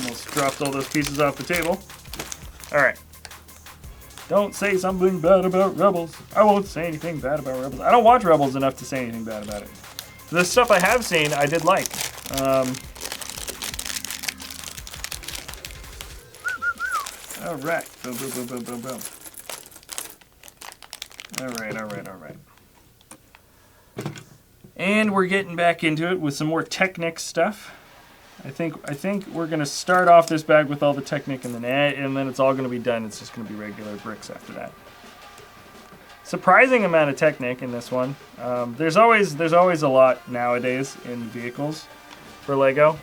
almost dropped all those pieces off the table. All right. Don't say something bad about Rebels. I won't say anything bad about Rebels. I don't watch Rebels enough to say anything bad about it. The stuff I have seen, I did like. All right. Boom, boom, boom, boom, boom, boom. All right, all right, all right. And we're getting back into it with some more Technic stuff. I think we're gonna start off this bag with all the Technic and then it's all gonna be done. It's just gonna be regular bricks after that. Surprising amount of Technic in this one. There's always a lot nowadays in vehicles for Lego.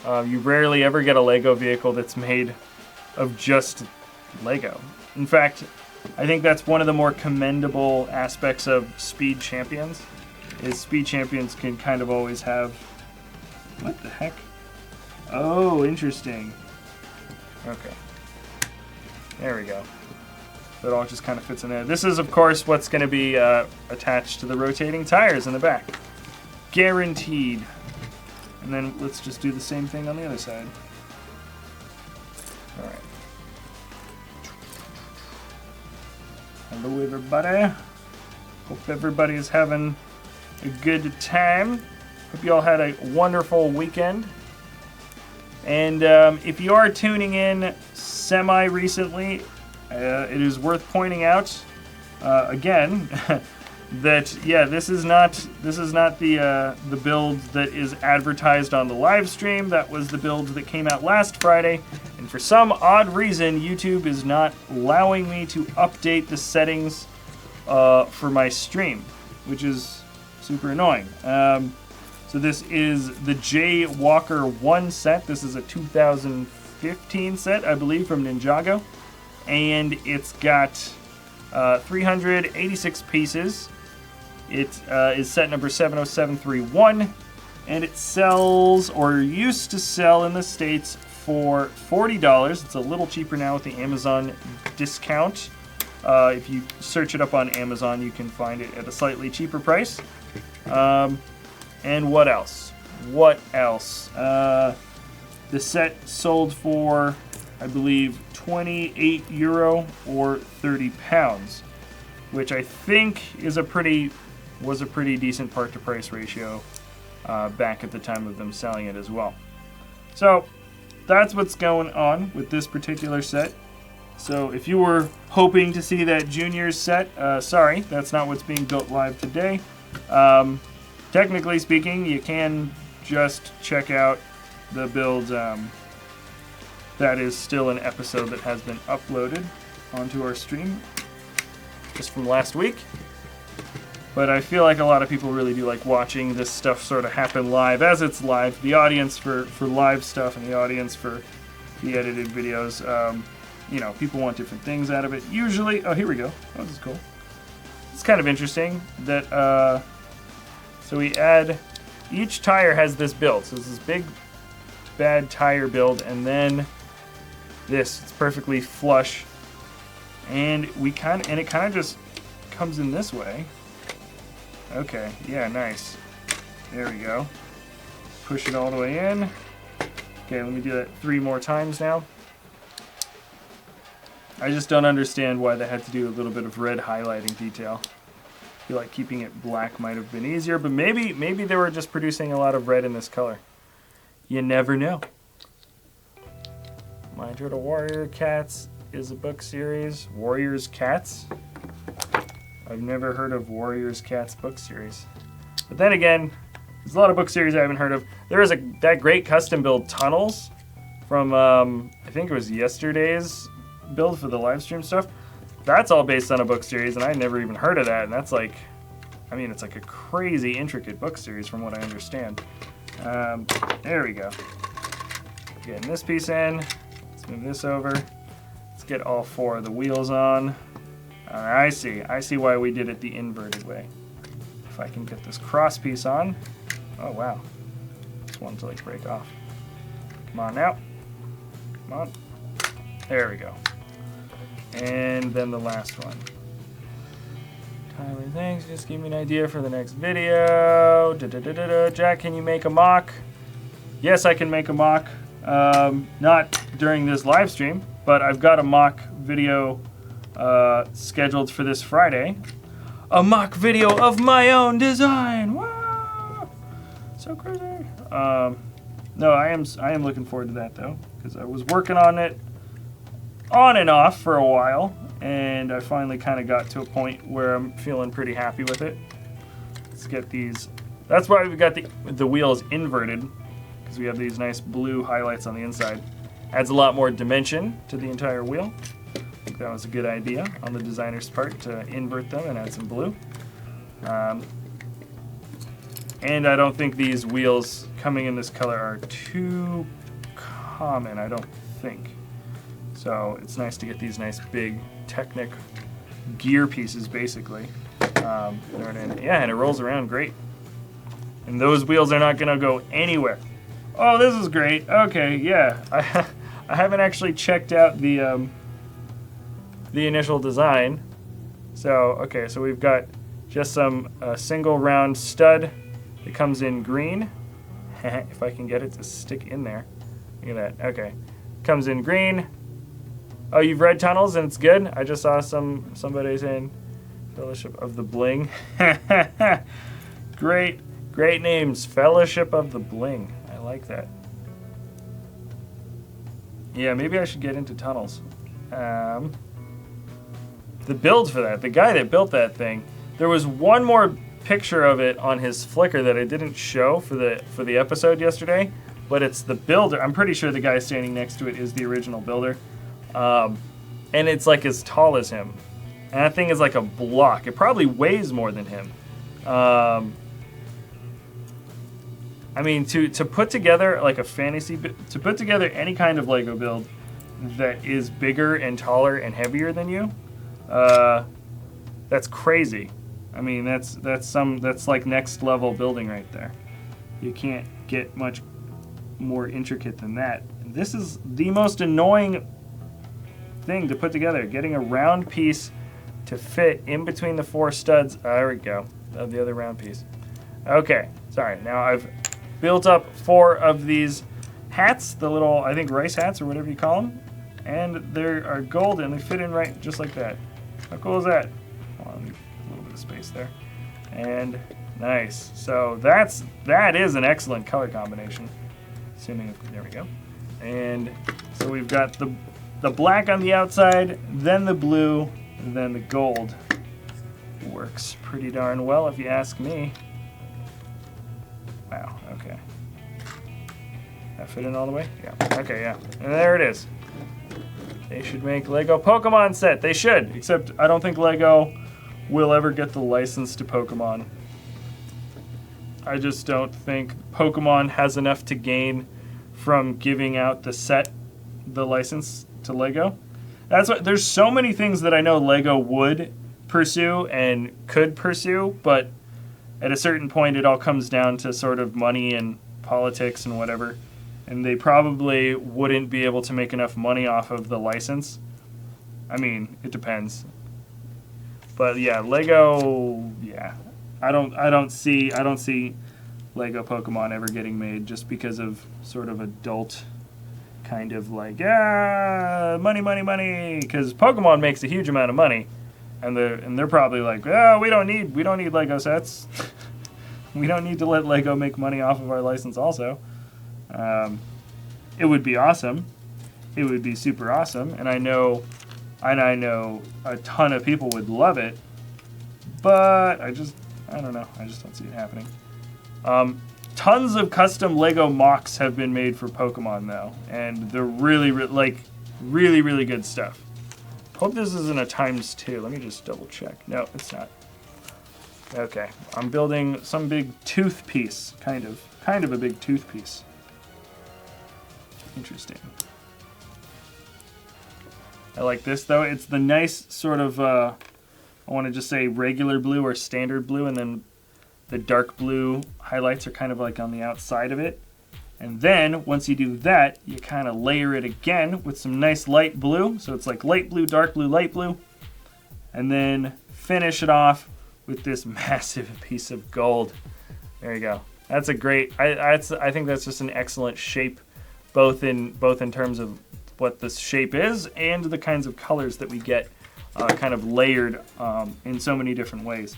You rarely ever get a Lego vehicle that's made of just Lego. In fact, I think that's one of the more commendable aspects of Speed Champions. Is Speed Champions can kind of always have. What the heck? Oh, interesting. Okay. There we go. So it all just kind of fits in there. This is, of course, what's going to be attached to the rotating tires in the back. Guaranteed. And then let's just do the same thing on the other side. All right. Hello, everybody. Hope everybody is having a good time. Hope you all had a wonderful weekend. And if you are tuning in semi-recently, it is worth pointing out again that yeah, this is not the build that is advertised on the live stream. That was the build that came out last Friday, and for some odd reason, YouTube is not allowing me to update the settings for my stream, which is super annoying. So this is the J Walker 1 set. This is a 2015 set, I believe, from Ninjago. And it's got 386 pieces. It is set number 70731. And it sells, or used to sell in the States, for $40. It's a little cheaper now with the Amazon discount. If you search it up on Amazon, you can find it at a slightly cheaper price. And what else? What else? The set sold for, I believe, €28 or £30, which I think is was a pretty decent part to price ratio back at the time of them selling it as well. So that's what's going on with this particular set. So if you were hoping to see that Junior's set, sorry, that's not what's being built live today. Technically speaking, you can just check out the build that is still an episode that has been uploaded onto our stream just from last week. But I feel like a lot of people really do like watching this stuff sort of happen live as it's live. The audience for live stuff and the audience for the edited videos, you know, people want different things out of it. Usually, oh, here we go. Oh, this is cool. It's kind of interesting that, so we add, each tire has this build. So this is big, bad tire build, and then this, it's perfectly flush. And it kind of just comes in this way. Okay, yeah, nice. There we go. Push it all the way in. Okay, let me do that 3 more times now. I just don't understand why they had to do a little bit of red highlighting detail. I feel like keeping it black might have been easier, but maybe they were just producing a lot of red in this color. You never know. My Turtle Warrior Cats is a book series. Warriors Cats? I've never heard of Warriors Cats book series. But then again, there's a lot of book series I haven't heard of. There is that great custom build Tunnels from, I think it was yesterday's build for the live stream stuff. That's all based on a book series, and I never even heard of that. And that's like, I mean, it's like a crazy intricate book series from what I understand. There we go. Getting this piece in. Let's move this over. Let's get all 4 of the wheels on. I see why we did it the inverted way. If I can get this cross piece on. Oh, wow. Just wanted to like break off. Come on now. Come on. There we go. And then the last one. Tyler, thanks. Just give me an idea for the next video. Jack, can you make a mock? Yes, I can make a mock. Not during this live stream, but I've got a mock video scheduled for this Friday. A mock video of my own design. Wow! So crazy. No, I am looking forward to that though, because I was working on it on and off for a while, and I finally kind of got to a point where I'm feeling pretty happy with it. Let's get these. That's why we've got the wheels inverted, because we have these nice blue highlights on the inside. Adds a lot more dimension to the entire wheel. I think that was a good idea on the designer's part to invert them and add some blue. And I don't think these wheels coming in this color are too common, I don't think. So it's nice to get these nice big Technic gear pieces basically. Yeah, and it rolls around great. And those wheels are not gonna go anywhere. Oh, this is great. Okay, yeah. I haven't actually checked out the initial design. So, okay, so we've got just some single round stud. It comes in green. If I can get it to stick in there. Look at that. Okay. Comes in green. Oh, you've read Tunnels and it's good? I just saw somebody saying Fellowship of the Bling. Great names. Fellowship of the Bling. I like that. Yeah, maybe I should get into Tunnels. The build for that, the guy that built that thing, there was one more picture of it on his Flickr that I didn't show for the episode yesterday, but it's the builder. I'm pretty sure the guy standing next to it is the original builder. And it's like as tall as him. And that thing is like a block. It probably weighs more than him. I mean, to put together like a fantasy, to put together any kind of Lego build that is bigger and taller and heavier than you, that's crazy. I mean, that's like next level building right there. You can't get much more intricate than that. This is the most annoying thing to put together, getting a round piece to fit in between the 4 studs. There we go, of the other round piece. Okay, sorry, now I've built up 4 of these hats, the little, I think, rice hats or whatever you call them, and they are gold and they fit in right just like that. How cool is that? Hold on, a little bit of space there. And nice. So that is an excellent color combination. Assuming, there we go. And so we've got the black on the outside, then the blue, and then the gold. Works pretty darn well if you ask me. Wow, okay. That fit in all the way? Yeah, okay, yeah. And there it is. They should make Lego Pokemon set. They should, except I don't think Lego will ever get the license to Pokemon. I just don't think Pokemon has enough to gain from giving out the license to Lego. That's what, there's so many things that I know Lego would pursue and could pursue, but at a certain point it all comes down to sort of money and politics and whatever, and they probably wouldn't be able to make enough money off of the license. I mean, it depends. But yeah, Lego, yeah. I don't see Lego Pokemon ever getting made just because of sort of adult kind of like, money, because Pokemon makes a huge amount of money. and they're probably like, oh, we don't need Lego sets. We don't need to let Lego make money off of our license also. It would be awesome. It would be super awesome, and I know a ton of people would love it, but I don't know. I just don't see it happening. Tons of custom Lego mocks have been made for Pokemon though, and they're really good stuff. Hope this isn't a ×2. Let me just double check. No, it's not. Okay, I'm building some big tooth piece, kind of a big tooth piece. Interesting. I like this though. It's the nice sort of, I want to just say regular blue or standard blue, and then the dark blue highlights are kind of like on the outside of it. And then once you do that, you kind of layer it again with some nice light blue. So it's like light blue, dark blue, light blue. And then finish it off with this massive piece of gold. There you go. That's a great, I think that's just an excellent shape, both in terms of what this shape is and the kinds of colors that we get kind of layered in so many different ways.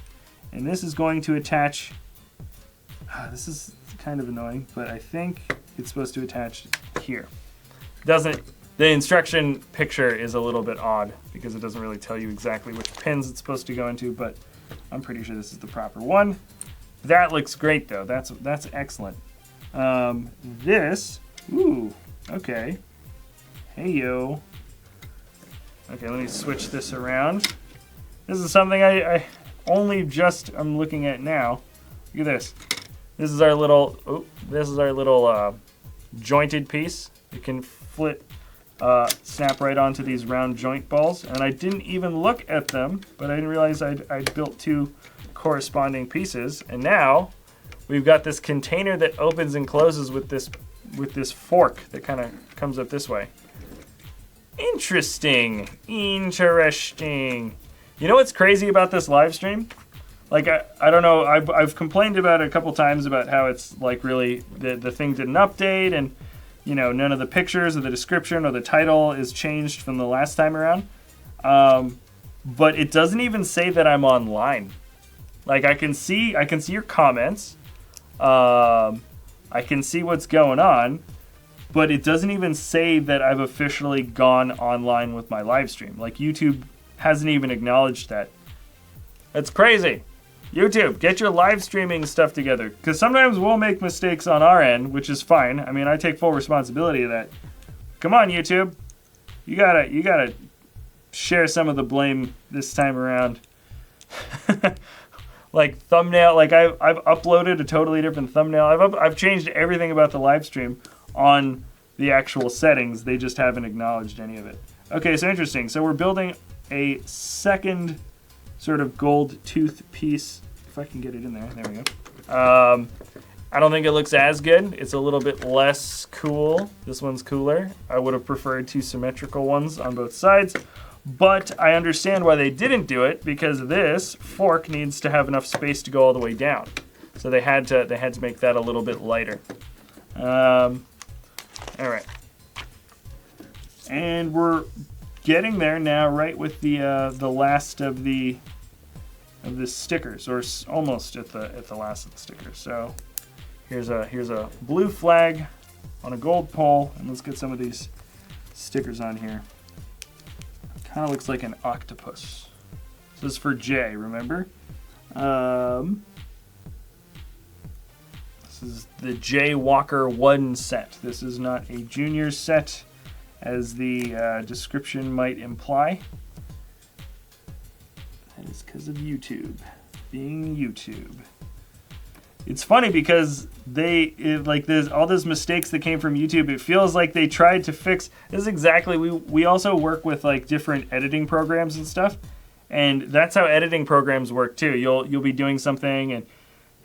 And this is going to attach, this is kind of annoying, but I think it's supposed to attach here. The instruction picture is a little bit odd because it doesn't really tell you exactly which pins it's supposed to go into, but I'm pretty sure this is the proper one. That looks great though, that's excellent. This, ooh, okay. Hey yo. Okay, let me switch this around. This is something I only just I'm looking at now. Look at this. This is our little jointed piece. It can snap right onto these round joint balls. And I didn't even look at them, but I didn't realize I'd built two corresponding pieces. And now we've got this container that opens and closes with this fork that kind of comes up this way. Interesting. You know what's crazy about this live stream? Like, I don't know, I've complained about it a couple times about how it's like really, the thing didn't update, and you know, none of the pictures or the description or the title is changed from the last time around. But it doesn't even say that I'm online. Like, I can see your comments. I can see what's going on, but it doesn't even say that I've officially gone online with my live stream. Like, YouTube hasn't even acknowledged that. That's crazy. YouTube, get your live streaming stuff together. Because sometimes we'll make mistakes on our end, which is fine. I mean, I take full responsibility of that. Come on, YouTube. You gotta share some of the blame this time around. Like thumbnail, like I've uploaded a totally different thumbnail. I've changed everything about the live stream on the actual settings. They just haven't acknowledged any of it. Okay, so interesting. So we're building a second sort of gold tooth piece. If I can get it in there. There we go. I don't think it looks as good. It's a little bit less cool. This one's cooler. I would have preferred two symmetrical ones on both sides. But I understand why they didn't do it, because this fork needs to have enough space to go all the way down. So they had to make that a little bit lighter. All right. And we're getting there now, right with the last of the stickers, or almost at the last of the stickers. So here's a blue flag on a gold pole, and let's get some of these stickers on here. Kind of looks like an octopus. This is for Jay, remember? This is the Jay Walker 1 set. This is not a junior set, as the description might imply. That is because of YouTube. Being YouTube. It's funny because there's all those mistakes that came from YouTube. It feels like they tried to fix. This is exactly, we also work with like different editing programs and stuff, and that's how editing programs work too. You'll be doing something, and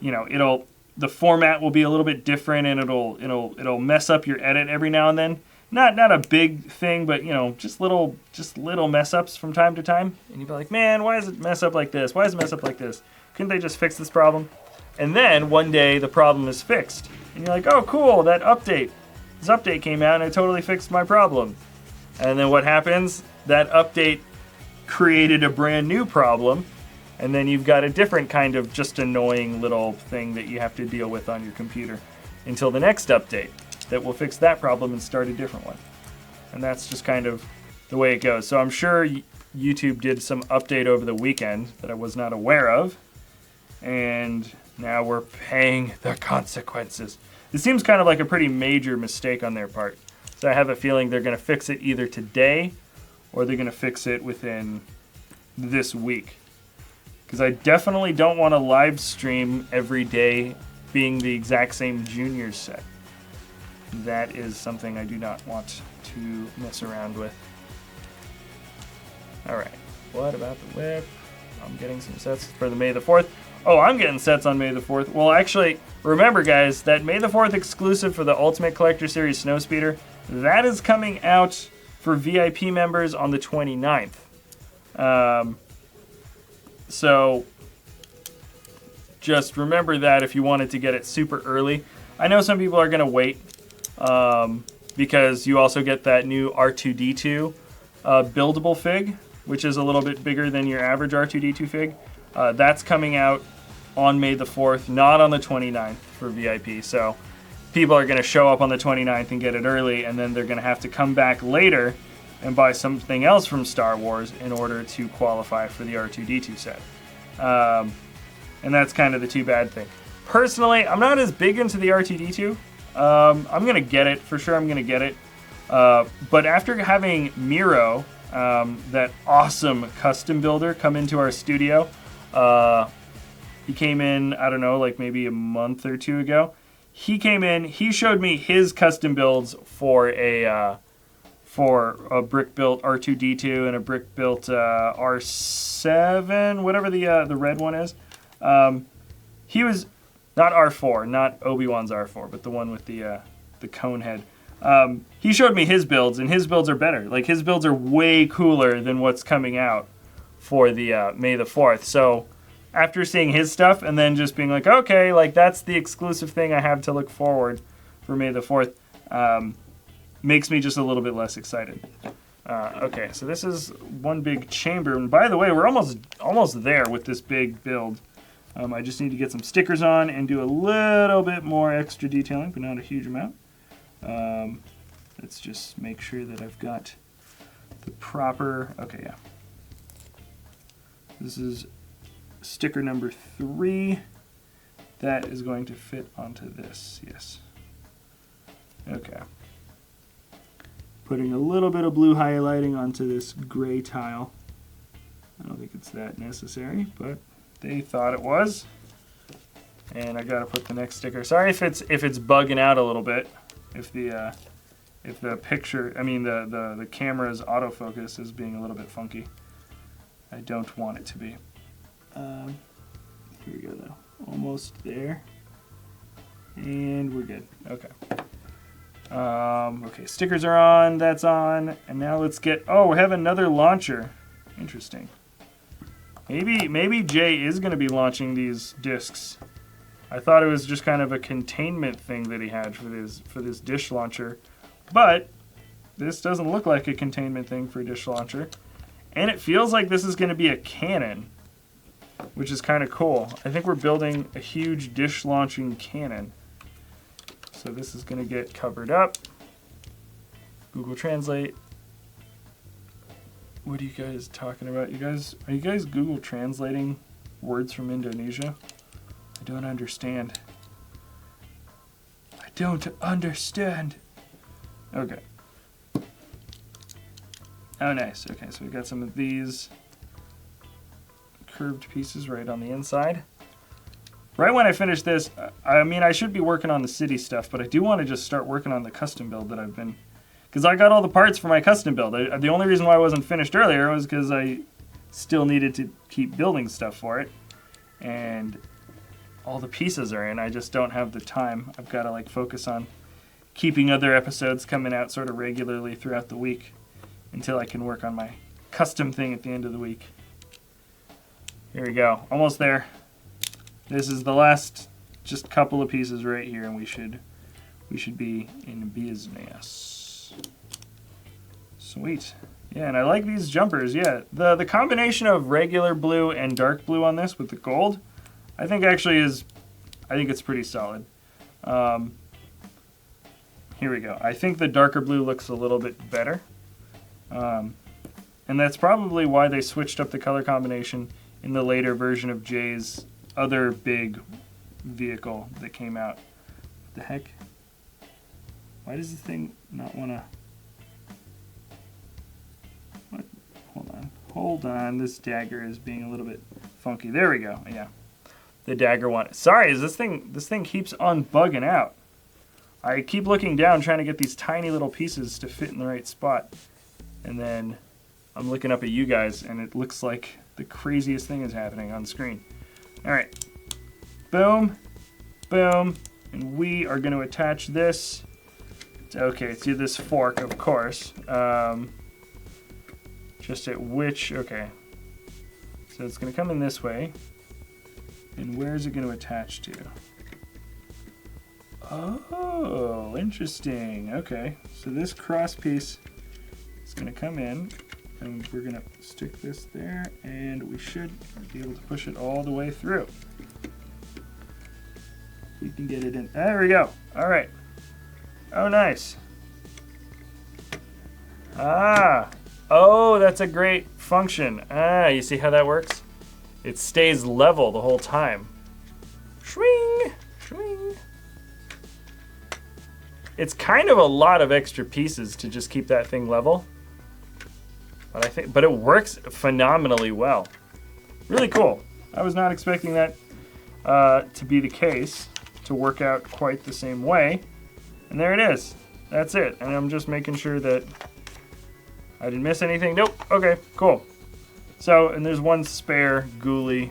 you know the format will be a little bit different, and it'll mess up your edit every now and then. Not a big thing, but you know, just little mess ups from time to time. And you'd be like, man, why does it mess up like this? Why does it mess up like this? Couldn't they just fix this problem? And then one day the problem is fixed. And you're like, oh cool, this update came out and it totally fixed my problem. And then what happens? That update created a brand new problem, and then you've got a different kind of just annoying little thing that you have to deal with on your computer until the next update that will fix that problem and start a different one. And that's just kind of the way it goes. So I'm sure YouTube did some update over the weekend that I was not aware of, and now we're paying the consequences. This seems kind of like a pretty major mistake on their part. So I have a feeling they're going to fix it either today or they're going to fix it within this week. Because I definitely don't want to live stream every day being the exact same junior set. That is something I do not want to mess around with. Alright, what about the whip? I'm getting some sets for the May the 4th. Oh, I'm getting sets on May the 4th. Well, actually, remember guys, that May the 4th exclusive for the Ultimate Collector Series Snowspeeder, that is coming out for VIP members on the 29th. So just remember that if you wanted to get it super early. I know some people are going to wait because you also get that new R2-D2 buildable fig, which is a little bit bigger than your average R2-D2 fig. That's coming out on May the 4th, not on the 29th for VIP. So people are going to show up on the 29th and get it early, and then they're going to have to come back later and buy something else from Star Wars in order to qualify for the R2-D2 set. And that's kind of the too bad thing. Personally, I'm not as big into the R2-D2. I'm going to get it. For sure I'm going to get it. But after having Miro, that awesome custom builder, come into our studio, he came in, I don't know, like maybe a month or two ago. He came in, he showed me his custom builds for a brick-built R2-D2 and a brick-built R7, whatever the red one is. He was, not R4, not Obi-Wan's R4, but the one with the cone head. He showed me his builds, and his builds are better. Like, his builds are way cooler than what's coming out for the May the 4th. So after seeing his stuff and then just being like, okay, like that's the exclusive thing I have to look forward for May the 4th, makes me just a little bit less excited. Okay, so this is one big chamber. And by the way, we're almost there with this big build. I just need to get some stickers on and do a little bit more extra detailing, but not a huge amount. Let's just make sure that I've got the proper, okay, yeah. This is sticker number 3. That is going to fit onto this, yes. Okay. Putting a little bit of blue highlighting onto this gray tile. I don't think it's that necessary, but they thought it was. And I gotta put the next sticker. Sorry if it's bugging out a little bit. If the picture, I mean the camera's autofocus is being a little bit funky. I don't want it to be. Here we go though. Almost there. And we're good. Okay. Okay, stickers are on, that's on, and now let's get, oh, we have another launcher. Interesting. Maybe Jay is going to be launching these discs. I thought it was just kind of a containment thing that he had for this dish launcher, but this doesn't look like a containment thing for a dish launcher, and it feels like this is going to be a cannon, which is kind of cool. I think we're building a huge dish launching cannon. So this is going to get covered up. Google Translate. What are you guys talking about? Are you guys Google translating words from Indonesia? I don't understand. I don't understand. Okay. Oh, nice. Okay, so we got some of these curved pieces right on the inside. Right when I finish this, I mean, I should be working on the city stuff, but I do want to just start working on the custom build that I've been... Because I got all the parts for my custom build. The only reason why I wasn't finished earlier was because I still needed to keep building stuff for it. And all the pieces are in. I just don't have the time. I've got to like focus on keeping other episodes coming out sort of regularly throughout the week until I can work on my custom thing at the end of the week. Here we go. Almost there. This is the last just couple of pieces right here, and we should be in business. Sweet. Yeah, and I like these jumpers. Yeah, the combination of regular blue and dark blue on this with the gold, I think actually is, I think it's pretty solid. Here we go. I think the darker blue looks a little bit better. And that's probably why they switched up the color combination in the later version of Jay's other big vehicle that came out. What the heck? Why does this thing not want to... What? Hold on. This dagger is being a little bit funky. There we go. Yeah. The dagger one. Sorry, this thing keeps on bugging out. I keep looking down trying to get these tiny little pieces to fit in the right spot. And then I'm looking up at you guys and it looks like the craziest thing is happening on screen. All right. Boom. Boom. And we are going to attach this. Okay, to this fork, of course. Just at which, okay. So it's going to come in this way. And where is it going to attach to? Oh, interesting. Okay, so this cross piece is going to come in, and we're going to stick this there, and we should be able to push it all the way through. We can get it in. There we go. All right. Oh, nice. Ah. Oh, that's a great function. Ah, you see how that works? It stays level the whole time. Swing, swing. It's kind of a lot of extra pieces to just keep that thing level. But it works phenomenally well. Really cool. I was not expecting that to be the case, to work out quite the same way. And there it is. That's it. And I'm just making sure that I didn't miss anything. Nope. Okay, cool. So, and there's one spare ghoulie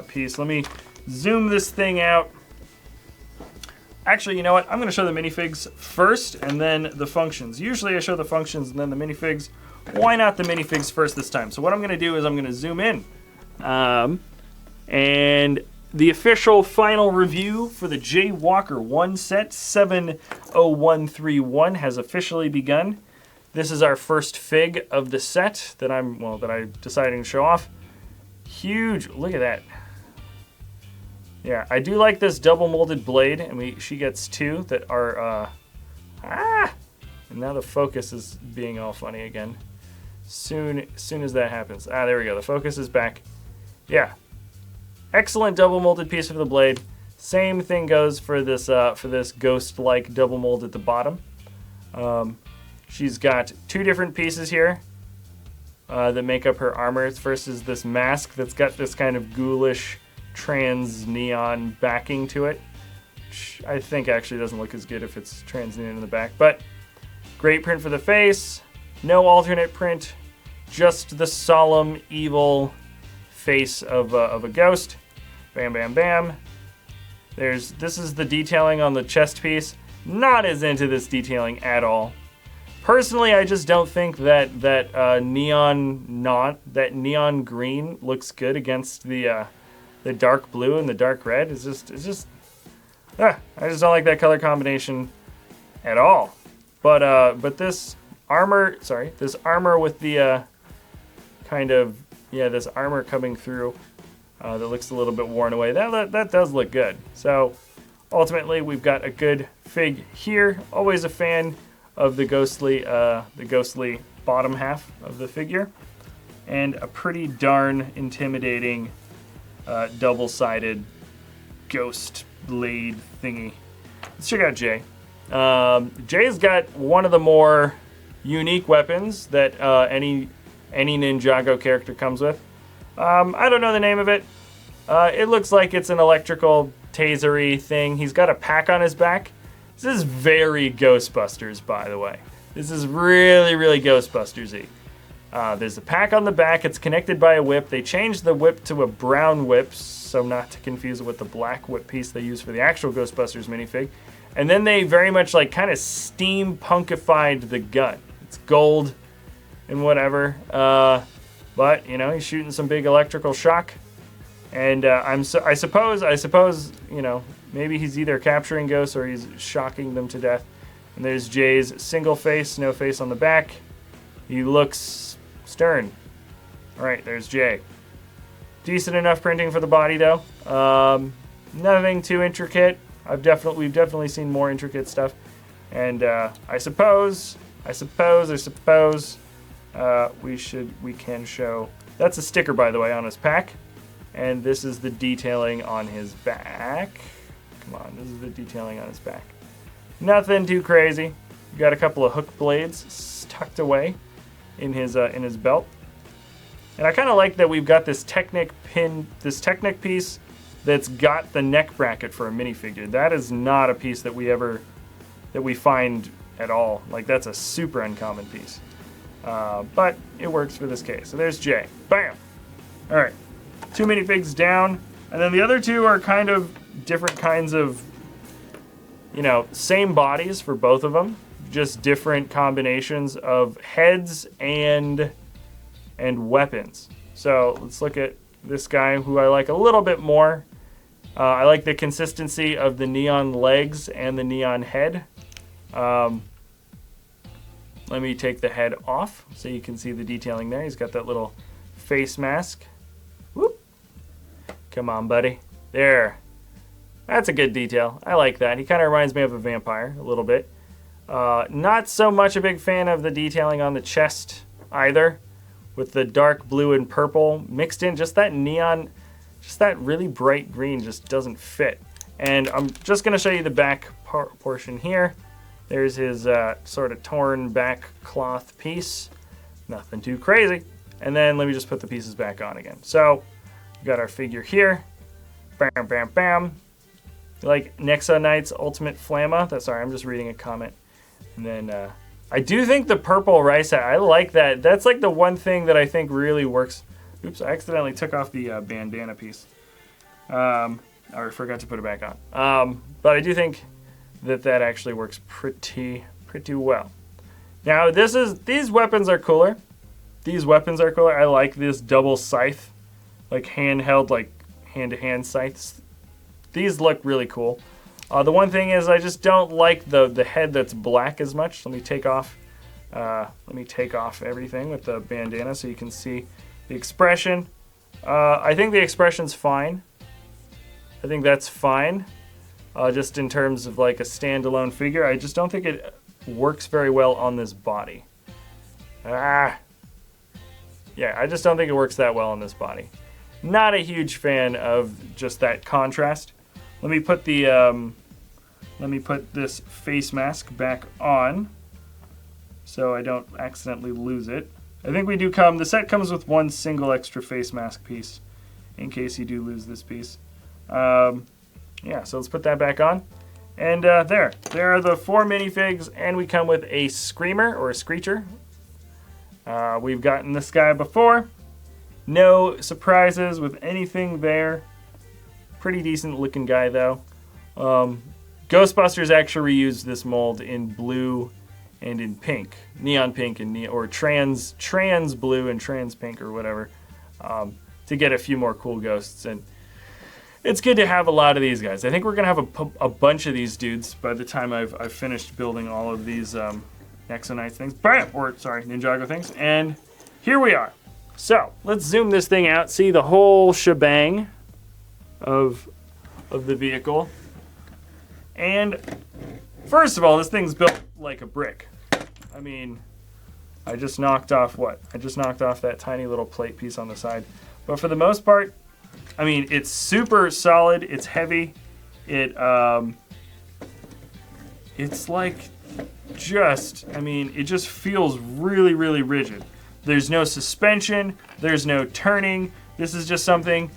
piece. Let me zoom this thing out. Actually, you know what? I'm going to show the minifigs first and then the functions. Usually I show the functions and then the minifigs. Why not the minifigs first this time? So what I'm going to do is I'm going to zoom in. And the official final review for the Jay Walker 1 set 70131 has officially begun. This is our first fig of the set that I'm deciding to show off. Huge, look at that. Yeah, I do like this double molded blade, and she gets two that are, and now the focus is being all funny again. Soon as that happens. There we go, the focus is back. Yeah, excellent double molded piece of the blade. Same thing goes for this ghost-like double mold at the bottom. She's got two different pieces here that make up her armor. First is this mask that's got this kind of ghoulish trans neon backing to it, which I think actually doesn't look as good if it's trans neon in the back, but great print for the face, no alternate print, just the solemn evil face of a ghost. Bam, bam, bam. This is the detailing on the chest piece. Not as into this detailing at all. Personally, I just don't think that neon green looks good against the dark blue and the dark red. I just don't like that color combination at all. But this armor with the this armor coming through that looks a little bit worn away. That does look good. So ultimately, we've got a good fig here. Always a fan of the ghostly bottom half of the figure, and a pretty darn intimidating double-sided ghost blade thingy. Let's check out Jay. Jay's got one of the more unique weapons that any Ninjago character comes with. I don't know the name of it. It looks like it's an electrical tasery thing. He's got a pack on his back. This is very Ghostbusters, by the way. This is really, really Ghostbusters-y. There's a pack on the back. It's connected by a whip. They changed the whip to a brown whip, so not to confuse it with the black whip piece they use for the actual Ghostbusters minifig. And then they very much kind of steampunkified the gun. It's gold and whatever. But, he's shooting some big electrical shock. And I suppose, maybe he's either capturing ghosts or he's shocking them to death. And there's Jay's single face, no face on the back. He looks stern. All right, there's J. Decent enough printing for the body though. Nothing too intricate. We've definitely seen more intricate stuff. And I suppose we can show. That's a sticker, by the way, on his pack. And this is the detailing on his back. Come on, this is the detailing on his back. Nothing too crazy. You got a couple of hook blades tucked away in his belt. And I kind of like that we've got this Technic piece that's got the neck bracket for a minifigure. That is not a piece that we find at all. Like, that's a super uncommon piece. But it works for this case. So there's Jay. Bam! All right. 2 minifigs down. And then the other 2 are kind of different kinds of, you know, same bodies for both of them. Just different combinations of heads and weapons. So let's look at this guy who I like a little bit more. I like the consistency of the neon legs and the neon head. Let me take the head off so you can see the detailing there. He's got that little face mask. Whoop. Come on, buddy. There. That's a good detail. I like that. He kind of reminds me of a vampire a little bit. Not so much a big fan of the detailing on the chest either, with the dark blue and purple mixed in. Just that neon, just that really bright green just doesn't fit. And I'm just going to show you the back portion here. There's his sort of torn back cloth piece. Nothing too crazy. And then let me just put the pieces back on again. So we've got our figure here. Bam, bam, bam. Like Nexa Knight's Ultimate Flamma. Sorry, I'm just reading a comment. And then I do think the purple rice hat, I like that. That's like the one thing that I think really works. Oops, I accidentally took off the bandana piece. Or forgot to put it back on. But I do think that actually works pretty well. Now these weapons are cooler. I like this double scythe, like handheld, like hand-to-hand scythes. These look really cool. The one thing is I just don't like the head that's black as much. Let me take off everything with the bandana so you can see the expression. I think the expression's fine. I think that's fine. Just in terms of like a standalone figure, I just don't think it works very well on this body. Yeah, I just don't think it works that well on this body. Not a huge fan of just that contrast. Let me put this face mask back on so I don't accidentally lose it. I think we do the set comes with one single extra face mask piece in case you do lose this piece. Yeah, so let's put that back on. And there are the 4 minifigs, and we come with a screamer or a screecher. We've gotten this guy before. No surprises with anything there. Pretty decent looking guy though. Ghostbusters actually reused this mold in blue and in pink, neon pink and or trans blue and trans pink or whatever, to get a few more cool ghosts. And it's good to have a lot of these guys. I think we're gonna have a bunch of these dudes by the time I've finished building all of these Nexa Knights things, Ninjago things. And here we are. So let's zoom this thing out, see the whole shebang of the vehicle. And first of all, this thing's built like a brick. I mean, I just knocked off that tiny little plate piece on the side. But for the most part, I mean, it's super solid, it's heavy. It's like it just feels really, really rigid. There's no suspension, there's no turning. This is just something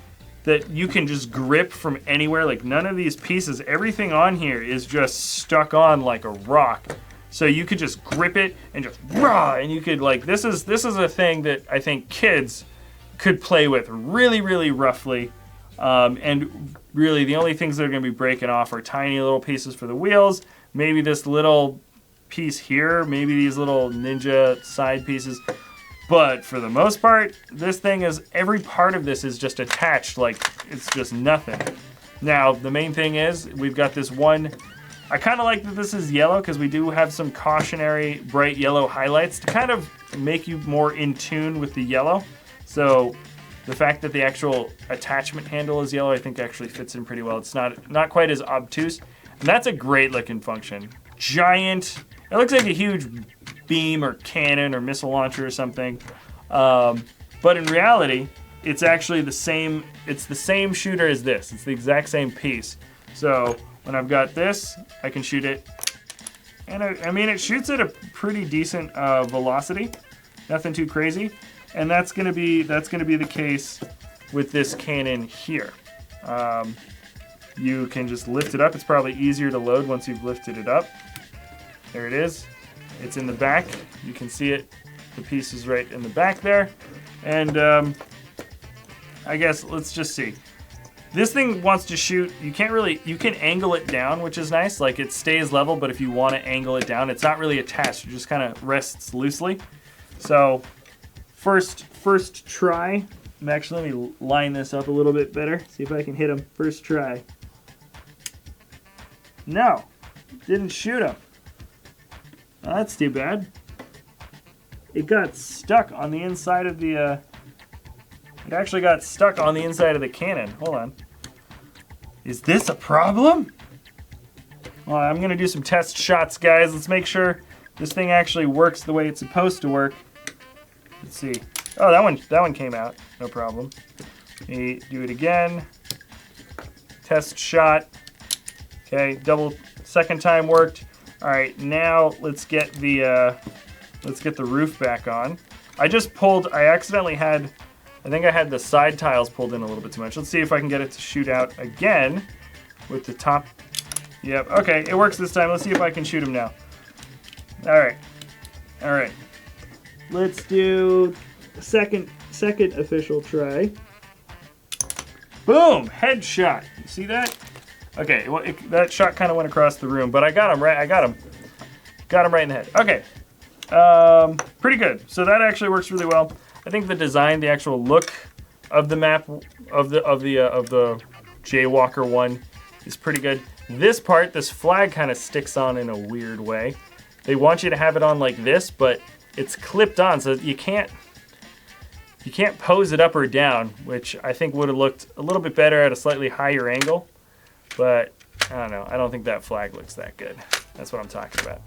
that you can just grip from anywhere. Like none of these pieces, everything on here is just stuck on like a rock. So you could just grip it and just and you could like, this is a thing that I think kids could play with really, really roughly. And really the only things that are gonna be breaking off are tiny little pieces for the wheels, maybe this little piece here, maybe these little ninja side pieces. But for the most part, this thing every part of this is just attached like it's just nothing. Now, the main thing is we've got this one I kind of like that this is yellow because we do have some cautionary bright yellow highlights to kind of make you more in tune with the yellow. So the fact that the actual attachment handle is yellow, I think actually fits in pretty well. It's not quite as obtuse. And that's a great looking function. Giant, it looks like a huge beam or cannon or missile launcher or something. But in reality, it's actually the same shooter as this. It's the exact same piece. So when I've got this, I can shoot it. And I mean, it shoots at a pretty decent velocity. Nothing too crazy. And that's gonna be the case with this cannon here. You can just lift it up. It's probably easier to load once you've lifted it up. There it is. It's in the back. You can see it. The piece is right in the back there. And I guess let's just see. This thing wants to shoot. You can angle it down, which is nice. Like it stays level, but if you want to angle it down, it's not really attached. It just kind of rests loosely. So first try. Actually, let me line this up a little bit better. See if I can hit him. First try. No, didn't shoot him. Oh, that's too bad. It got stuck on the inside of the, it actually got stuck on the inside of the cannon. Hold on. Is this a problem? Well, I'm going to do some test shots, guys. Let's make sure this thing actually works the way it's supposed to work. Let's see. Oh, that one came out. No problem. Let me do it again. Test shot. Okay, second time worked. All right, now let's get the roof back on. I accidentally had, I think I had the side tiles pulled in a little bit too much. Let's see if I can get it to shoot out again with the top. Yep, okay, it works this time. Let's see if I can shoot him now. All right. Let's do a second official try. Boom, headshot. You see that? Okay, well, that shot kind of went across the room, but I got him right. Got him right in the head. Okay, pretty good. So that actually works really well. I think the design, the actual look of the map of the Jaywalker one is pretty good. This part, this flag kind of sticks on in a weird way. They want you to have it on like this, but it's clipped on, so you can't pose it up or down, which I think would have looked a little bit better at a slightly higher angle. But I don't know. I don't think that flag looks that good. That's what I'm talking about.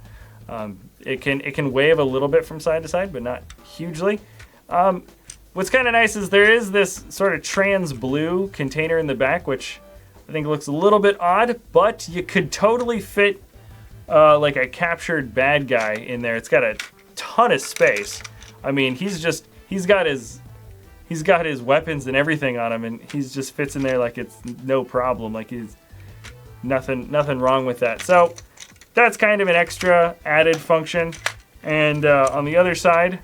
It can wave a little bit from side to side, but not hugely. What's kind of nice is there is this sort of trans blue container in the back, which I think looks a little bit odd, but you could totally fit like a captured bad guy in there. It's got a ton of space. I mean, he's got his weapons and everything on him, and he's just fits in there like it's no problem. Like he's nothing wrong with that. So that's kind of an extra added function. And on the other side,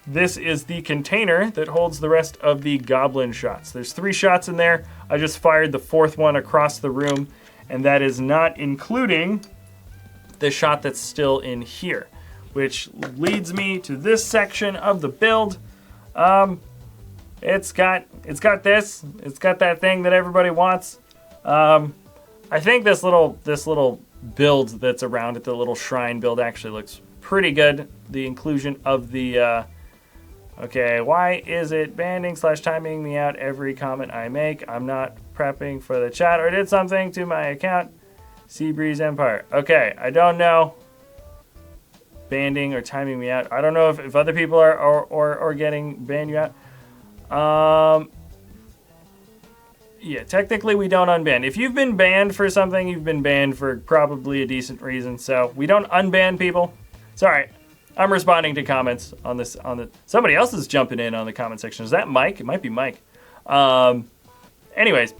this is the container that holds the rest of the goblin shots. There's 3 shots in there. I just fired the 4th one across the room, and that is not including the shot that's still in here, which leads me to this section of the build. It's got that thing that everybody wants. I think this little build that's around it, the little shrine build, actually looks pretty good. The inclusion of the okay, why is it banding / timing me out every comment I make? I'm not prepping for the chat or did something to my account. Seabreeze Empire. Okay, I don't know. Banding or timing me out. I don't know if other people are getting banned you out. Yeah, technically we don't unban. If you've been banned for something, you've been banned for probably a decent reason. So we don't unban people. It's all right. I'm responding to comments on this. Somebody else is jumping in on the comment section. Is that Mike? It might be Mike. Anyways,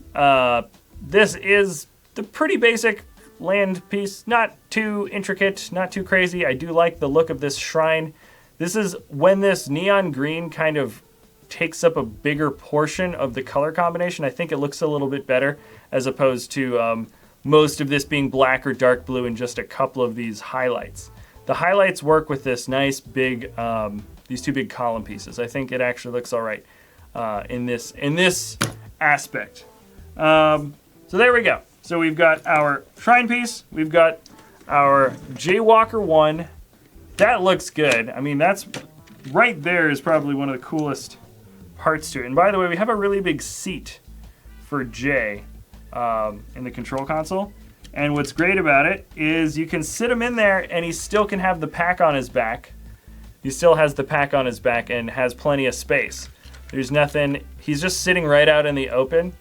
this is the pretty basic land piece. Not too intricate, not too crazy. I do like the look of this shrine. This is when this neon green kind of takes up a bigger portion of the color combination. I think it looks a little bit better as opposed to most of this being black or dark blue and just a couple of these highlights. The highlights work with this nice big, these 2 big column pieces. I think it actually looks all right in this aspect. So there we go. So we've got our shrine piece. We've got our Jaywalker 1. That looks good. I mean, that's right there is probably one of the coolest parts to it. And by the way, we have a really big seat for Jay in the control console. And what's great about it is you can sit him in there and he still can have the pack on his back. He still has the pack on his back and has plenty of space. There's nothing, he's just sitting right out in the open.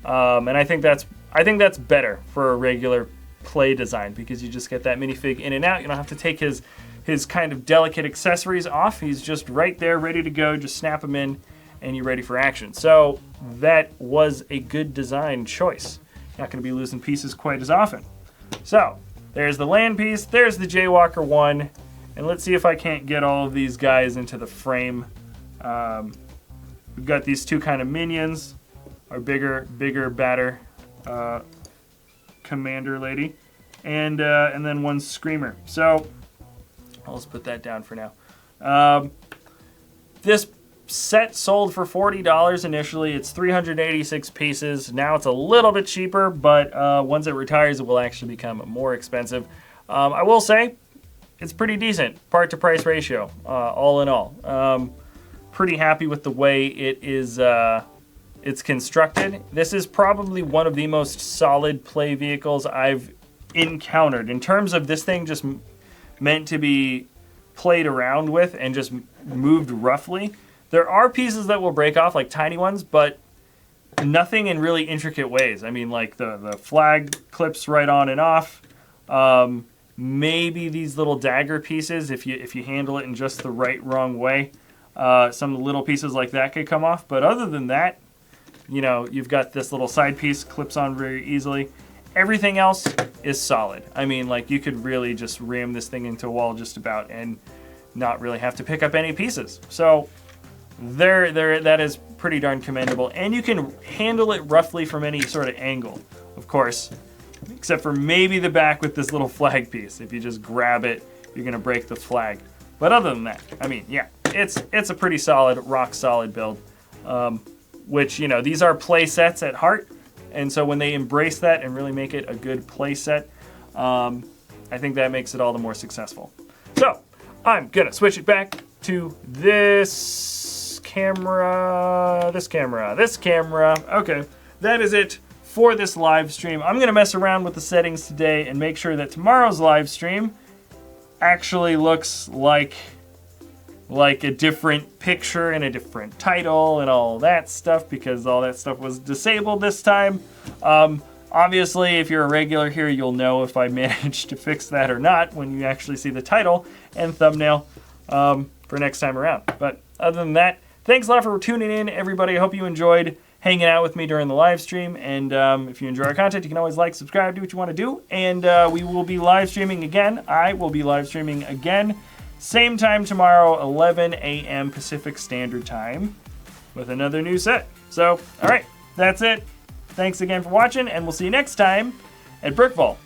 And I think that's better for a regular play design because you just get that minifig in and out. You don't have to take his kind of delicate accessories off. He's just right there ready to go. Just snap him in and you're ready for action. So that was a good design choice. Not going to be losing pieces quite as often. So there's the land piece, there's the Jaywalker 1, and let's see if I can't get all of these guys into the frame. We've got these two kind of minions, our bigger, badder commander lady, and then one screamer. So I'll just put that down for now. This set sold for $40 initially. It's 386 pieces. Now it's a little bit cheaper, but once it retires, it will actually become more expensive. I will say it's pretty decent part to price ratio, all in all. Pretty happy with the way it is. It's constructed. This is probably one of the most solid play vehicles I've encountered in terms of this thing just meant to be played around with and just moved roughly. There are pieces that will break off, like tiny ones, but nothing in really intricate ways. I mean, like the flag clips right on and off. Maybe these little dagger pieces, if you handle it in just the wrong way, some little pieces like that could come off. But other than that, you know, you've got this little side piece, clips on very easily. Everything else is solid. I mean, like you could really just ram this thing into a wall just about and not really have to pick up any pieces. So that is pretty darn commendable. And you can handle it roughly from any sort of angle, of course, except for maybe the back with this little flag piece. If you just grab it, you're gonna break the flag. But other than that, I mean, yeah, it's a pretty solid, rock solid build. Which, you know, these are play sets at heart. And so when they embrace that and really make it a good play set, I think that makes it all the more successful. So I'm gonna switch it back to this camera. Okay, that is it for this live stream. I'm gonna mess around with the settings today and make sure that tomorrow's live stream actually looks like a different picture and a different title and all that stuff, because all that stuff was disabled this time. Obviously, if you're a regular here, you'll know if I managed to fix that or not when you actually see the title and thumbnail for next time around. But other than that, thanks a lot for tuning in, everybody. I hope you enjoyed hanging out with me during the live stream. And if you enjoy our content, you can always like, subscribe, do what you want to do. And we will be live streaming again. I will be live streaming again. Same time tomorrow, 11 a.m. Pacific Standard Time, with another new set. So, all right, that's it. Thanks again for watching, and we'll see you next time at BrickVault.